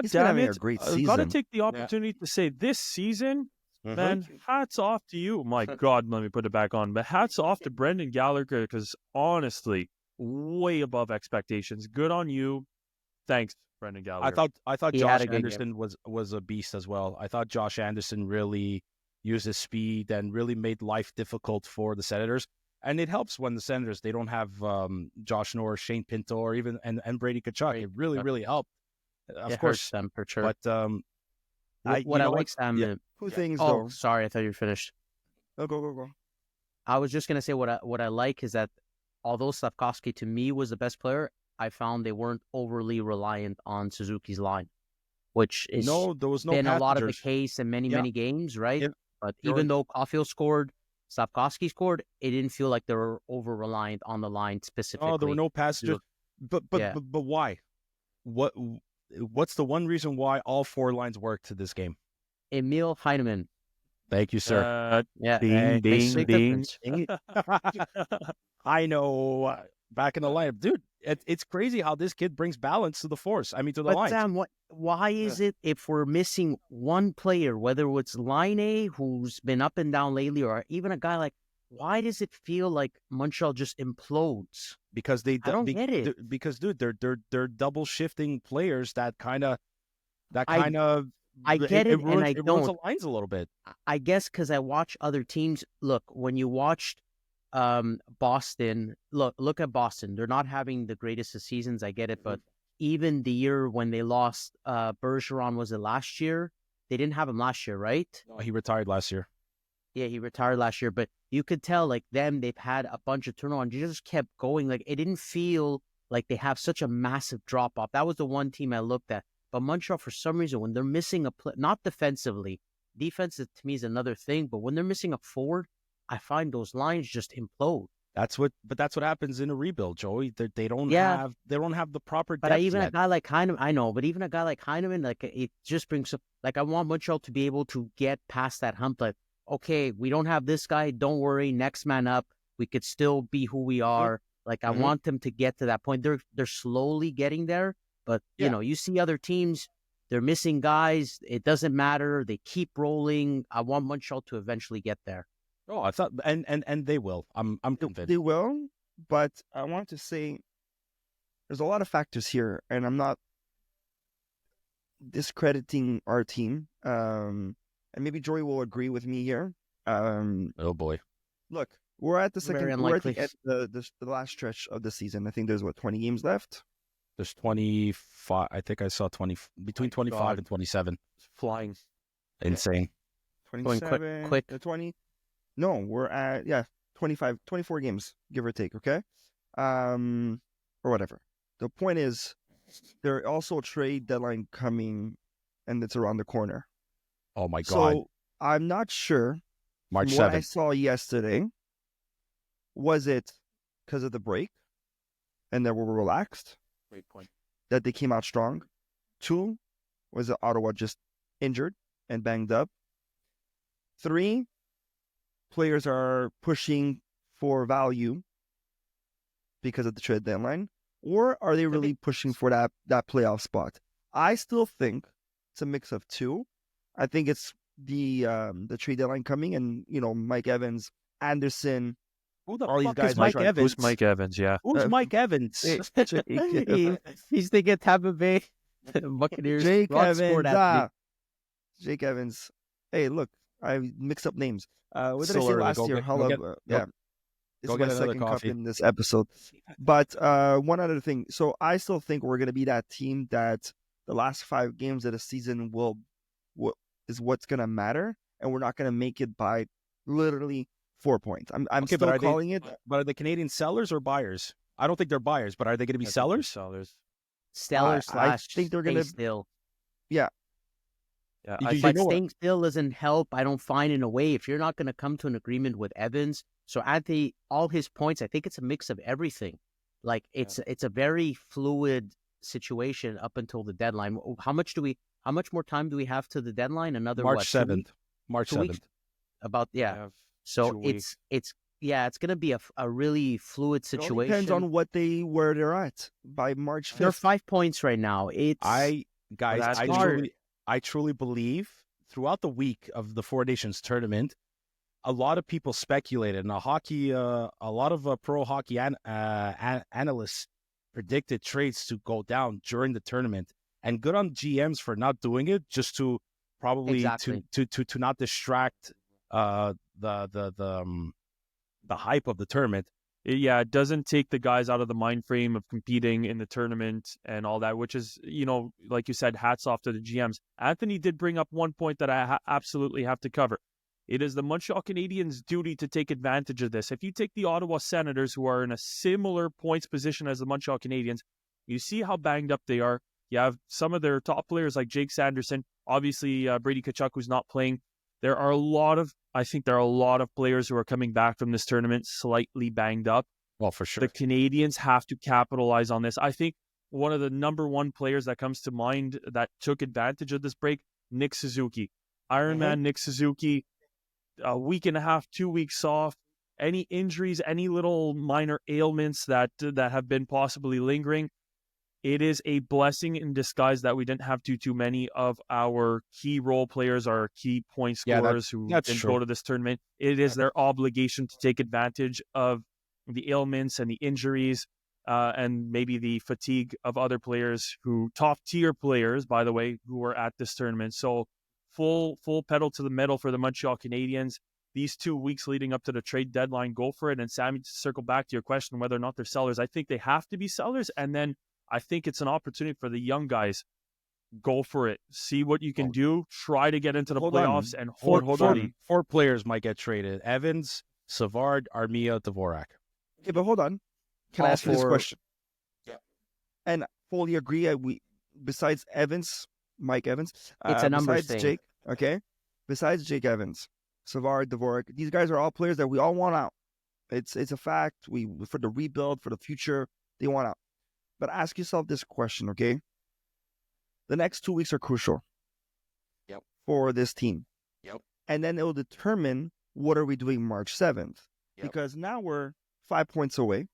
He's been having a great season. I've got to take the opportunity to say this season. Man, hats off to you. My God, let me put it back on. But hats off to Brendan Gallagher because honestly, way above expectations. Good on you. Thanks, Brendan Gallagher. I thought Josh Anderson was a beast as well. I thought Josh Anderson really used his speed and really made life difficult for the Senators. And it helps when the Senators, they don't have Josh Norris, Shane Pinto, or even and Brady Tkachuk. It really helped. Of course, them for sure. But Two things, though. though. Sorry, I thought you were finished. No, go. I was just gonna say what I like is that although Slafkovsky to me was the best player, I found they weren't overly reliant on Suzuki's line, which is there was no been passengers. A lot of the case in many games, right? Yeah. But even though Caulfield scored, Slafkovsky scored, it didn't feel like they were over reliant on the line specifically. Oh, there were no passengers. But why? What's the one reason why all four lines worked to this game? Emil Heinemann. Thank you, sir. Ding. I know. Back in the lineup. Dude, it's crazy how this kid brings balance to the force. I mean, to the line. But Sam, why is it if we're missing one player, whether it's Line A, who's been up and down lately, or even a guy like, why does it feel like Montreal just implodes? Because I don't get it. Because, dude, they're double shifting players that kind of I get it, and I don't. don't. The lines a little bit. I guess because I watch other teams. Look, when you watched Boston, look at Boston. They're not having the greatest of seasons. I get it, but even the year when they lost Bergeron, was it last year? They didn't have him last year, right? No, he retired last year. Yeah, he retired last year, but you could tell like they've had a bunch of turnover and they just kept going. Like it didn't feel like they have such a massive drop off. That was the one team I looked at. But Montreal, for some reason, when they're missing a play, not defensively, defense to me is another thing, but when they're missing a forward, I find those lines just implode. That's what happens in a rebuild, Joey. They don't have the proper depth. But even yet. a guy like Heineman, I know, but even a guy like Heineman, like it just brings up, like I want Montreal to be able to get past that hump. Like, okay, we don't have this guy. Don't worry, next man up. We could still be who we are. Like I want them to get to that point. They're slowly getting there, but you know, you see other teams, they're missing guys. It doesn't matter. They keep rolling. I want Montreal to eventually get there. Oh, I thought, and they will. I'm convinced They will, but I want to say there's a lot of factors here, and I'm not discrediting our team. And maybe Joey will agree with me here. Oh boy, Look, we're at the Very second. We're at unlikely. the last stretch of the season. I think there's 20 games left. there's 25. I think I saw 20 between 25 God. and 27. Flying. Insane. Going 27, quick. 20. No, we're at 25, 24 games, give or take. Okay, or whatever. The point is, there's also a trade deadline coming, and it's around the corner. Oh my God, So I'm not sure. March From what I 7th. saw yesterday, was it because of the break, and that we were relaxed, Great point. that they came out strong? 2, was it Ottawa just injured and banged up? 3, players are pushing for value because of the trade deadline, or are they really pushing for that playoff spot? I still think it's a mix of 2. I think it's the trade deadline coming, and Mike Evans, Anderson, Who the all these fuck guys is are Mike trying- Evans? Who's Mike Evans? Yeah. Who's Mike Evans? He's thinking Tampa Bay Buccaneers. Jake Rod Evans. scored at me. Jake Evans. Hey, look, I mixed up names. What did Still I say early. last Go year? get- Hold go up. get- Yeah. This go is get my another second cup coffee. in this episode. But one other thing. So I still think we're going to be that team that the last 5 games of the season is what's going to matter, and we're not going to make it by literally 4 points. I'm Okay, but still are they- calling it. But are the Canadians sellers or buyers? I don't think they're buyers, but are they going to be sellers? Sellers. Stellar I / think they're stay gonna- still. Yeah. You I know But what? staying still doesn't help. I don't find in a way if you're not going to come to an agreement with Evans. So Anthony, all his points, I think it's a mix of everything. Like it's a very fluid situation up until the deadline. How much more time do we have to the deadline? Another March what, 2 7th. weeks? March 2 weeks? 7th. About I have So 2 it's weeks. it's going to be a really fluid It all situation. depends on where they're at by March 5th. They're 5 points right now. That's I hard. truly believe throughout the week of the Four Nations tournament, a lot of people speculated, and a lot of pro hockey analysts predicted trades to go down during the tournament. And good on GMs for not doing it, just to probably Exactly. to not distract the hype of the tournament. It doesn't take the guys out of the mind frame of competing in the tournament and all that, which is, like you said, hats off to the GMs. Anthony did bring up one point that I absolutely have to cover. It is the Montreal Canadiens' duty to take advantage of this. If you take the Ottawa Senators, who are in a similar points position as the Montreal Canadiens, you see how banged up they are. You have some of their top players like Jake Sanderson, obviously Brady Tkachuk, who's not playing. I think there are a lot of players who are coming back from this tournament slightly banged up. Well, for sure. The Canadians have to capitalize on this. I think one of the number one players that comes to mind that took advantage of this break, Nick Suzuki. Ironman Nick Suzuki, a week and a half, 2 weeks off. Any injuries, any little minor ailments that have been possibly lingering, it is a blessing in disguise that we didn't have too many of our key role players, our key point scorers who that's didn't true. go to this tournament. It is their obligation to take advantage of the ailments and the injuries and maybe the fatigue of other players top tier players, by the way, who were at this tournament. So full pedal to the metal for the Montreal Canadiens. These 2 weeks leading up to the trade deadline, go for it. And Sammy, to circle back to your question, whether or not they're sellers, I think they have to be sellers. And then I think it's an opportunity for the young guys. Go for it. See what you can do. Try to get into the playoffs and hold on. Four players might get traded: Evans, Savard, Armia, Dvorak. Okay, but hold on. Can I ask you this question? Yeah. And fully agree. Besides Evans, Mike Evans, it's a numbers besides thing. Jake, okay? Besides Jake Evans, Savard, Dvorak, these guys are all players that we all want out. It's a fact. For the rebuild, for the future, they want out. But ask yourself this question, okay? The next 2 weeks are crucial. Yep. For this team. Yep. And then it will determine what are we doing March 7th. Yep. Because now we're 5 points away.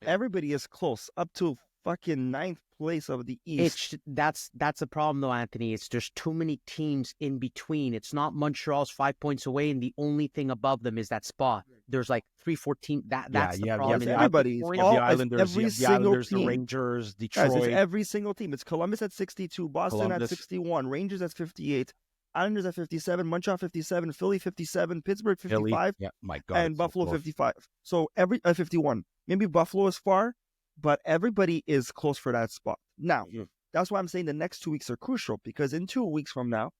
Yep. Everybody is close, up to fucking 9th place of the East. That's a problem though, Anthony. It's there's too many teams in between. It's not Montreal's 5 points away, and the only thing above them is that spot. There's like 3-4 teams. That's the problem. Everybody. The Islanders, the Rangers, Detroit. Guys, it's every single team. It's Columbus at 62, Boston at 61, Rangers at 58, Islanders at 57, Montreal 57, Philly 57, Pittsburgh 55, my God, and Buffalo 55. So every 51. Maybe Buffalo is far, but everybody is close for that spot. Now, that's why I'm saying the next 2 weeks are crucial, because in 2 weeks from now,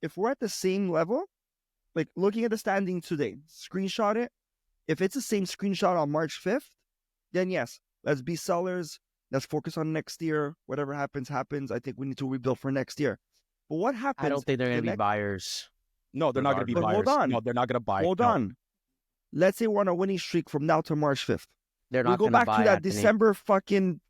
if we're at the same level, like looking at the standing today, screenshot it. If it's the same screenshot on March 5th, then yes, let's be sellers. Let's focus on next year. Whatever happens, happens. I think we need to rebuild for next year. But what happens? I don't think they're going to be buyers. No, they're not going to be buyers. Hold on. No, they're not going to buy. Hold on. Let's say we're on a winning streak from now to March 5th. They're not we go back to that December fucking.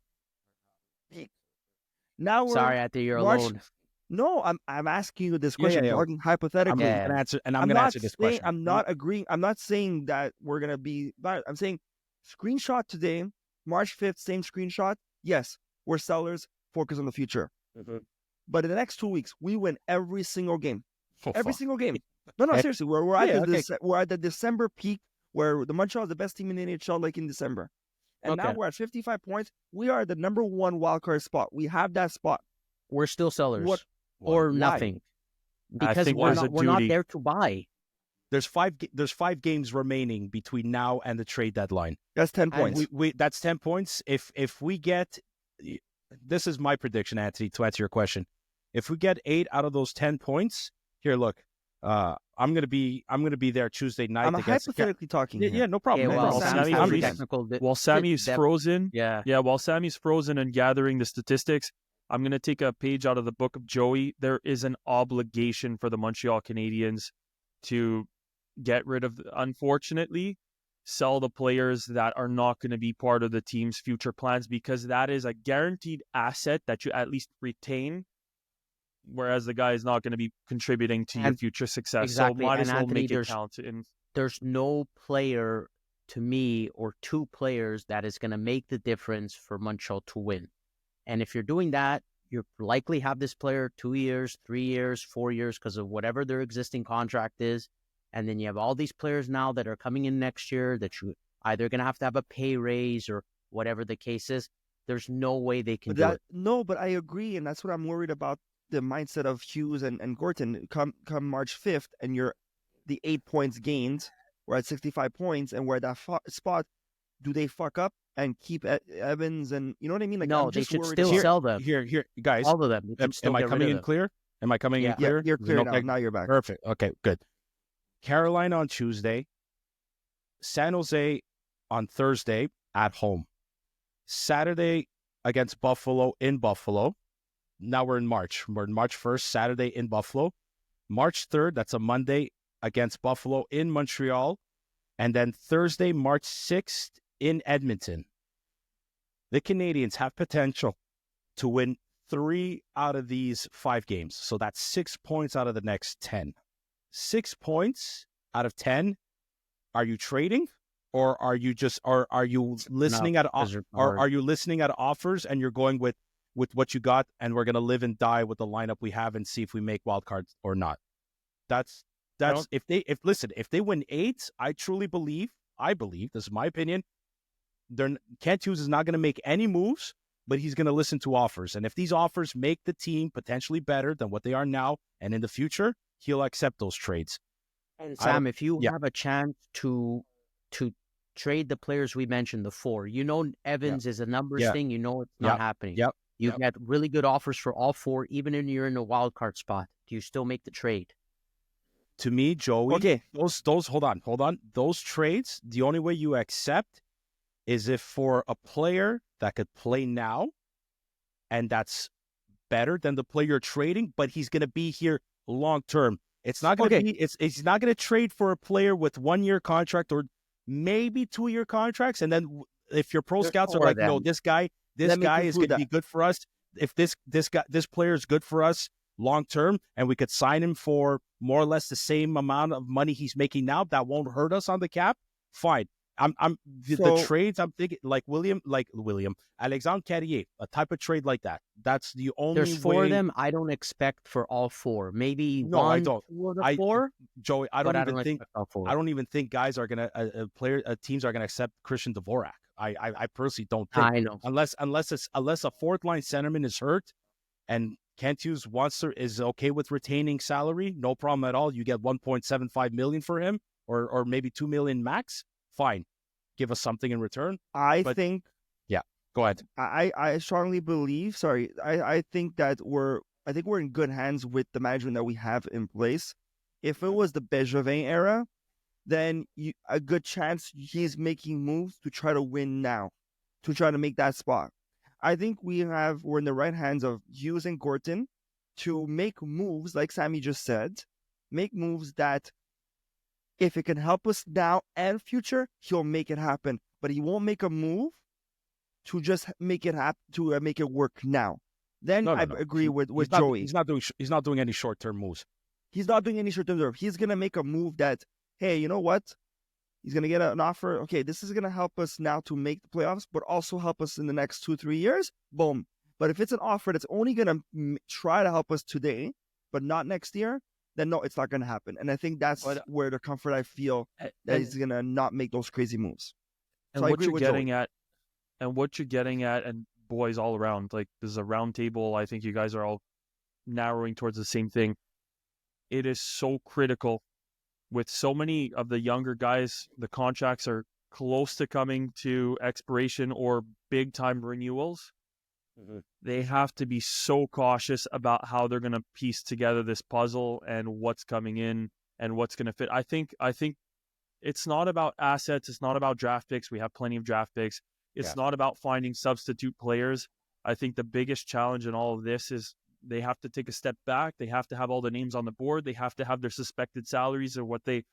Now we're sorry, Anthony, you're alone. No, I'm asking you this question. Hypothetically, I'm going to answer this question. I'm not agreeing. I'm not saying that we're going to be. I'm saying screenshot today, March 5th, same screenshot. Yes, we're sellers. Focus on the future. Mm-hmm. But in the next 2 weeks, we win every single game. Single game. No, seriously. We're at the December peak where the Montreal is the best team in the NHL, like in December. And now we're at 55 points. We are the number one wildcard spot. We have that spot. We're still sellers. Or nothing. Because we're not there to buy. There's five games remaining between now and the trade deadline. That's 10 points. That's 10 points. If we get, this is my prediction, Anthony, to answer your question. If we get 8 out of those 10 points, here, look, I'm gonna be there Tuesday night. I'm hypothetically talking. Yeah, no problem. While Sammy's frozen, while Sammy's frozen and gathering the statistics, I'm gonna take a page out of the book of Joey. There is an obligation for the Montreal Canadiens to get rid of, unfortunately, sell the players that are not going to be part of the team's future plans, because that is a guaranteed asset that you at least retain, whereas the guy is not going to be contributing to your future success. Exactly. So might as well Anthony, make it count. There's no player, to me, or 2 players that is going to make the difference for Montreal to win. And if you're doing that, you likely have this player 2 years, 3 years, 4 years because of whatever their existing contract is. And then you have all these players now that are coming in next year that you either going to have a pay raise or whatever the case is. There's no way they can do it. No, but I agree. And that's what I'm worried about, the mindset of Hughes and Gorton. Come March 5th and you're the 8 points gained. We're at 65 points and we're at that spot. Do they fuck up and keep Evans? And you know what I mean? Like, no, they should still sell them. Here, guys. All of them. Am I coming in clear? Am I coming in clear? You're clear now. Now you're back. Perfect. Okay, good. Carolina on Tuesday. San Jose on Thursday at home. Saturday against Buffalo in Buffalo. Now we're in March. We're in March 1st, Saturday in Buffalo. March 3rd, that's a Monday, against Buffalo in Montreal. And then Thursday, March 6th in Edmonton. The Canadiens have potential to win 3 out of these 5 games. So that's 6 points out of the next 10. 6 points out of 10. Are you trading, or are you listening at offers and you're going with what you got, and we're gonna live and die with the lineup we have and see if we make wild cards or not? That's if they win 8, I believe, this is my opinion, Kent Hughes is not gonna make any moves, but he's gonna listen to offers. And if these offers make the team potentially better than what they are now and in the future, he'll accept those trades. And Sam, if you have a chance to trade the players we mentioned, the 4. You know Evans is a numbers thing. You know it's not happening. You get really good offers for all 4, even if you're in a wild card spot. Do you still make the trade? To me, Joey, Okay. those hold on. Those trades, the only way you accept is if for a player that could play now, and that's better than the player you're trading, but he's going to be here long term. It's not going to be. It's not going to trade for a player with 1-year contract or maybe 2-year contracts, and then if your pro scouts are like, no, this guy is going to be good for us. If this player is good for us long term, and we could sign him for more or less the same amount of money he's making now, that won't hurt us on the cap. Fine. The trades I'm thinking like William Alexandre Carrier, a type of trade like that. That's the only. There's 4 of them. I don't expect for all 4. Maybe no, one, I don't. 2 of the 4. Joey, I don't even think guys are gonna teams are gonna accept Christian Dvorak. I personally don't think. I know unless a 4th line centerman is hurt, and Kent Hughes is okay with retaining salary, no problem at all. You get $1.75 million for him, or maybe $2 million max. Fine, give us something in return. I think. Yeah, go ahead. I strongly believe. Sorry, I think that we're in good hands with the management that we have in place. If it was the Bergevin era, then a good chance he's making moves to try to win now, to try to make that spot. I think we're in the right hands of Hughes and Gorton to make moves, like Sammy just said, make moves that if it can help us now and future, he'll make it happen. But he won't make a move to just make it happen, to make it work now. Then I agree with Joey. He's not doing any short-term moves. He's not doing any short-term moves. He's gonna make a move that, hey, you know what? He's gonna get an offer. Okay, this is gonna help us now to make the playoffs, but also help us in the next 2-3 years. Boom. But if it's an offer that's only gonna try to help us today, but not next year, then no, it's not going to happen. And I think that's where the comfort I feel that he's going to not make those crazy moves. And so what you're getting at, and boys all around, like this is a round table. I think you guys are all narrowing towards the same thing. It is so critical with so many of the younger guys. The contracts are close to coming to expiration or big time renewals. Mm-hmm. They have to be so cautious about how they're going to piece together this puzzle and what's coming in and what's going to fit. I think it's not about assets. It's not about draft picks. We have plenty of draft picks. It's not about finding substitute players. I think the biggest challenge in all of this is they have to take a step back. They have to have all the names on the board. They have to have their suspected salaries or what they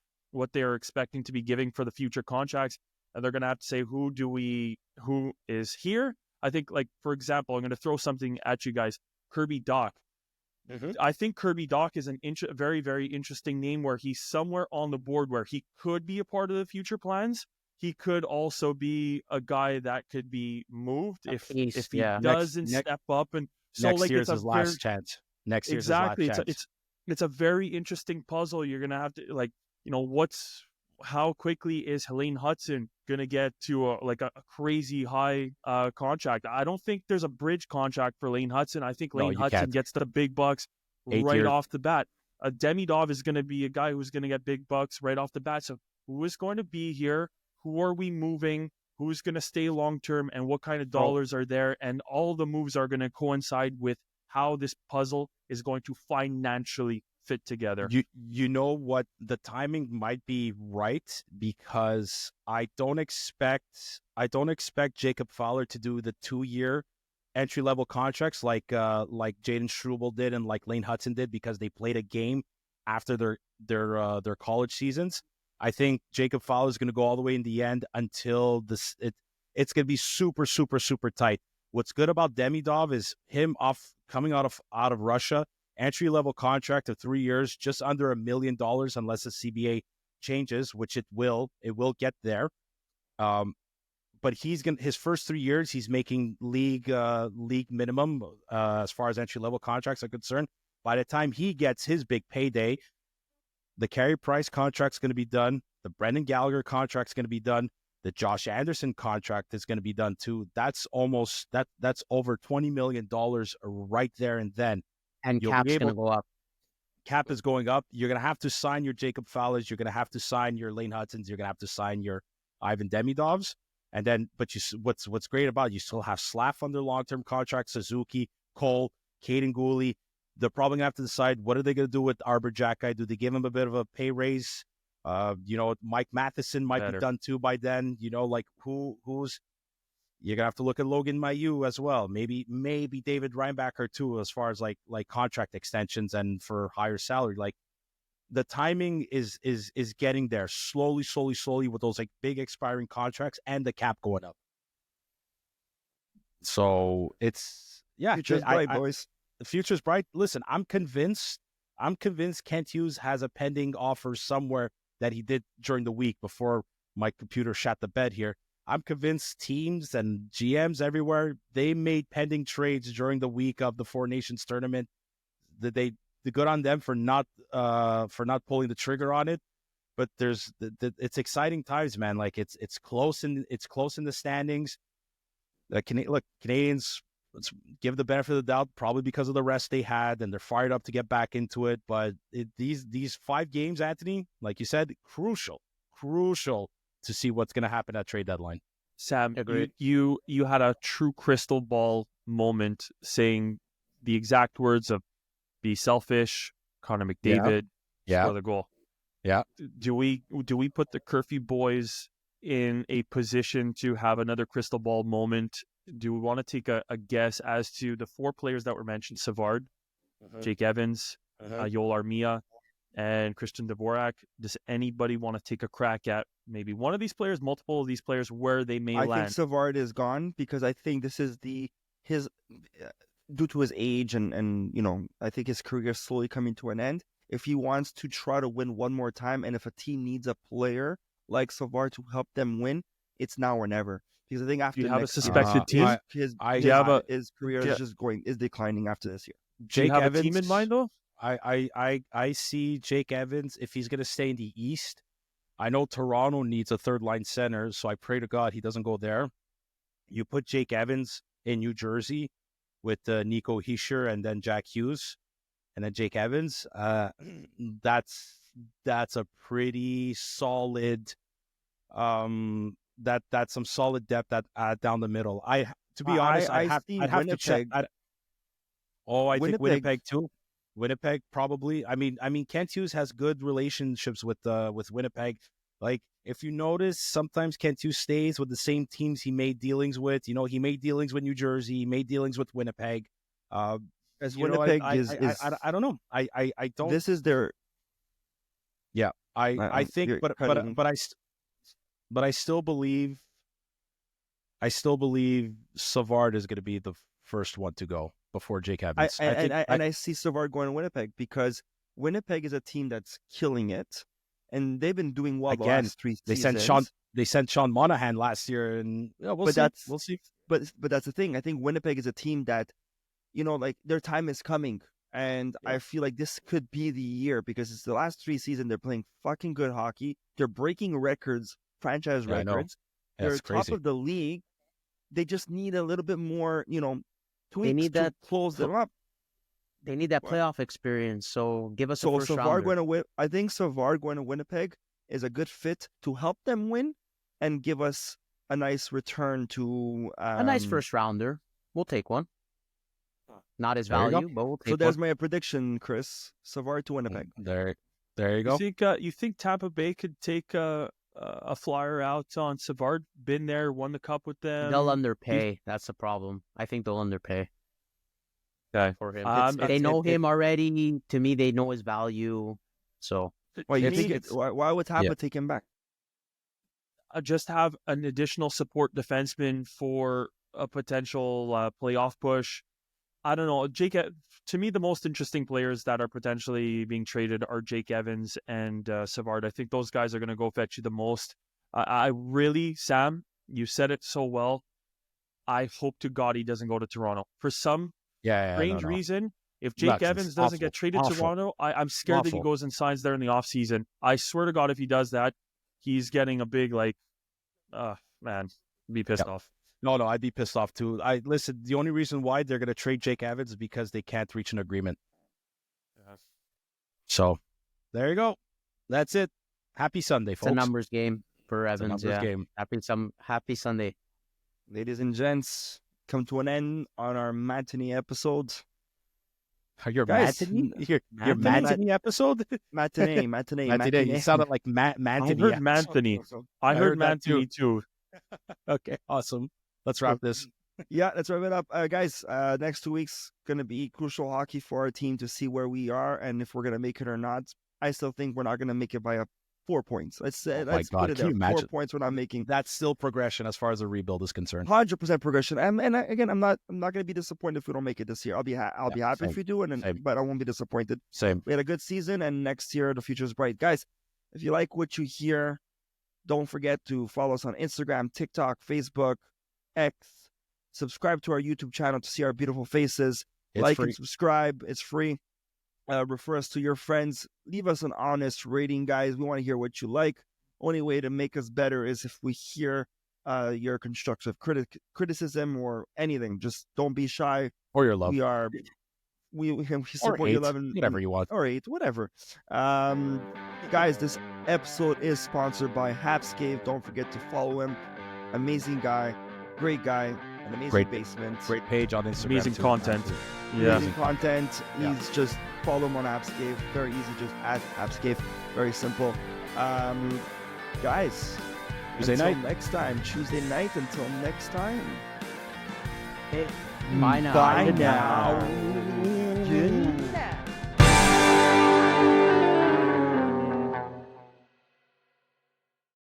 are expecting to be giving for the future contracts. And they're going to have to say, who is here? I think, like, for example, I'm going to throw something at you guys. Kirby Dach. Mm-hmm. I think Kirby Dach is a very, very interesting name where he's somewhere on the board where he could be a part of the future plans. He could also be a guy that could be moved if he doesn't step up. And so, next like, year's it's his last chance. Next year's his last chance. It's a very interesting puzzle. You're going to have to, like, how quickly is Helene Hudson going to get to a crazy high contract? I don't think there's a bridge contract for Lane Hudson. I think Lane Hudson gets the big bucks off the bat. Demidov is going to be a guy who's going to get big bucks right off the bat. So who is going to be here? Who are we moving? Who's going to stay long-term? And what kind of dollars are there? And all the moves are going to coincide with how this puzzle is going to financially fit together. You know what, the timing might be right because I don't expect Jacob Fowler to do the 2-year entry level contracts like Jaden Struble did and like Lane Hudson did because they played a game after their college seasons. I think Jacob Fowler is going to go all the way in the end until it's going to be super, super, super tight. What's good about Demidov is him coming out of Russia. Entry-level contract of 3 years, just under $1 million, unless the CBA changes, which it will get there. But his first 3 years, he's making league minimum as far as entry-level contracts are concerned. By the time he gets his big payday, the Carey Price contract's going to be done. The Brendan Gallagher contract's going to be done. The Josh Anderson contract is going to be done too. That's over $20 million right there and then. And cap's going to go up. Cap is going up. You're going to have to sign your Jacob Fowlers. You're going to have to sign your Lane Hudsons. You're going to have to sign your Ivan Demidovs. And then, but what's great about it, you still have Slaf under long-term contract, Suzuki, Cole, Caden Gooley. They're probably going to have to decide what are they going to do with Arbor Jackeye. Do they give him a bit of a pay raise? Mike Matheson might be done too by then. Like who's you're gonna have to look at Logan Mailloux as well. Maybe David Reinbacher too, as far as like contract extensions and for higher salary. Like the timing is getting there slowly with those like big expiring contracts and the cap going up. So it's future's bright, boys. The future's bright. Listen, I'm convinced Kent Hughes has a pending offer somewhere that he did during the week before my computer shot the bed here. I'm convinced teams and GMs everywhere, they made pending trades during the week of the Four Nations tournament. The good on them for not pulling the trigger on it. But it's exciting times, man. Like it's close in the standings. Canadians, let's give the benefit of the doubt, probably because of the rest they had, and they're fired up to get back into it. But these 5 games, Anthony, like you said, crucial to see what's going to happen at trade deadline. Sam, you had a true crystal ball moment saying the exact words of "be selfish," Connor McDavid, score the goal. Yeah. Do we put the Curfew Boys in a position to have another crystal ball moment? Do we want to take a guess as to the 4 players that were mentioned: Savard, Jake Evans, Yoel Armia, and Christian Dvorak? Does anybody want to take a crack at maybe one of these players, multiple of these players, where they may land? I think Savard is gone because I think this is his due to his age and I think his career is slowly coming to an end. If he wants to try to win one more time, and if a team needs a player like Savard to help them win, it's now or never. Because I think after you have a suspected team, his career is declining after this year. Do you have a team in mind though? I see Jake Evans, if he's going to stay in the East. I know Toronto needs a third line center, so I pray to God he doesn't go there. You put Jake Evans in New Jersey with Nico Hischier and then Jack Hughes and then Jake Evans. That's a pretty solid. That's some solid depth down the middle. To be honest, I'd have to check. I think Winnipeg too. Winnipeg probably. I mean, Kent Hughes has good relationships with Winnipeg. Like if you notice, sometimes Kent Hughes stays with the same teams he made dealings with. He made dealings with New Jersey. He made dealings with Winnipeg. As Winnipeg I don't know. I don't. This is their. Yeah, I think, but I still believe. Savard is going to be the first one to go before Jake Evans. I see Savard going to Winnipeg because Winnipeg is a team that's killing it, and they've been doing well the last 3 seasons. They sent Sean Monahan last year, and we'll see. But that's the thing. I think Winnipeg is a team that, like their time is coming, and I feel like this could be the year because it's the last 3 seasons. They're playing fucking good hockey. They're breaking records, franchise records. They're top of the league. They just need a little bit more, tweaks to close them up. They need that playoff experience. So give us a first rounder. Going to win. I think Savard going to Winnipeg is a good fit to help them win and give us a nice return to a nice first rounder. We'll take one. Not his value, but we'll take one. So there's my prediction, Chris. Savard to Winnipeg. There you go. You think Tampa Bay could take a flyer out on Savard? Been there, won the cup with them. They'll underpay. That's the problem. I think they'll underpay. Okay. For him, they know him already. To me, they know his value. So why would Tampa take him back? Just have an additional support defenseman for a potential playoff push. I don't know. To me, the most interesting players that are potentially being traded are Jake Evans and Savard. I think those guys are going to go fetch you the most. I really, Sam, you said it so well. I hope to God he doesn't go to Toronto. For some strange reason, if Jake Evans doesn't get traded to Toronto, I'm scared that he goes and signs there in the offseason. I swear to God, if he does that, he's getting a big, be pissed off. No, I'd be pissed off too. Listen, the only reason why they're going to trade Jake Evans is because they can't reach an agreement. Yeah. So, there you go. That's it. Happy Sunday, folks. It's a numbers game. for Evans. Yeah. Game. Happy Sunday. Ladies and gents, come to an end on our matinee episode. Your Guys, matinee? Your matinee? matinee episode? Matinee. Matinee. You sounded like I matinee. heard Manthony. I heard that Manthony too. Okay, awesome. Let's wrap this. Yeah, let's wrap it up. Guys, next 2 weeks going to be crucial hockey for our team to see where we are and if we're going to make it or not. I still think we're not going to make it by 4 points. Let's put it there. 4 points we're not making. That's still progression as far as the rebuild is concerned. 100% progression. Again, I'm not going to be disappointed if we don't make it this year. I'll be happy same. if we do, but I won't be disappointed. Same. We had a good season, and next year the future is bright. Guys, if you like what you hear, don't forget to follow us on Instagram, TikTok, Facebook, X. Subscribe to our YouTube channel to see our beautiful faces. It's free. And subscribe. It's free. Refer us to your friends. Leave us an honest rating, guys. We want to hear what you like. Only way to make us better is if we hear your constructive criticism or anything. Just don't be shy. Or your love. We support your love. Whatever you want. Or hate, whatever. Guys, this episode is sponsored by Hapscave. Don't forget to follow him. Amazing guy. Great guy. An amazing basement. Great page on Instagram. Amazing content. Yeah. Amazing content. He's just follow him on Hapscave. Very easy. Just add Hapscave. Very simple. Guys. Tuesday night. Next time. Tuesday night. Until next time. Bye now. Bye now. Yeah.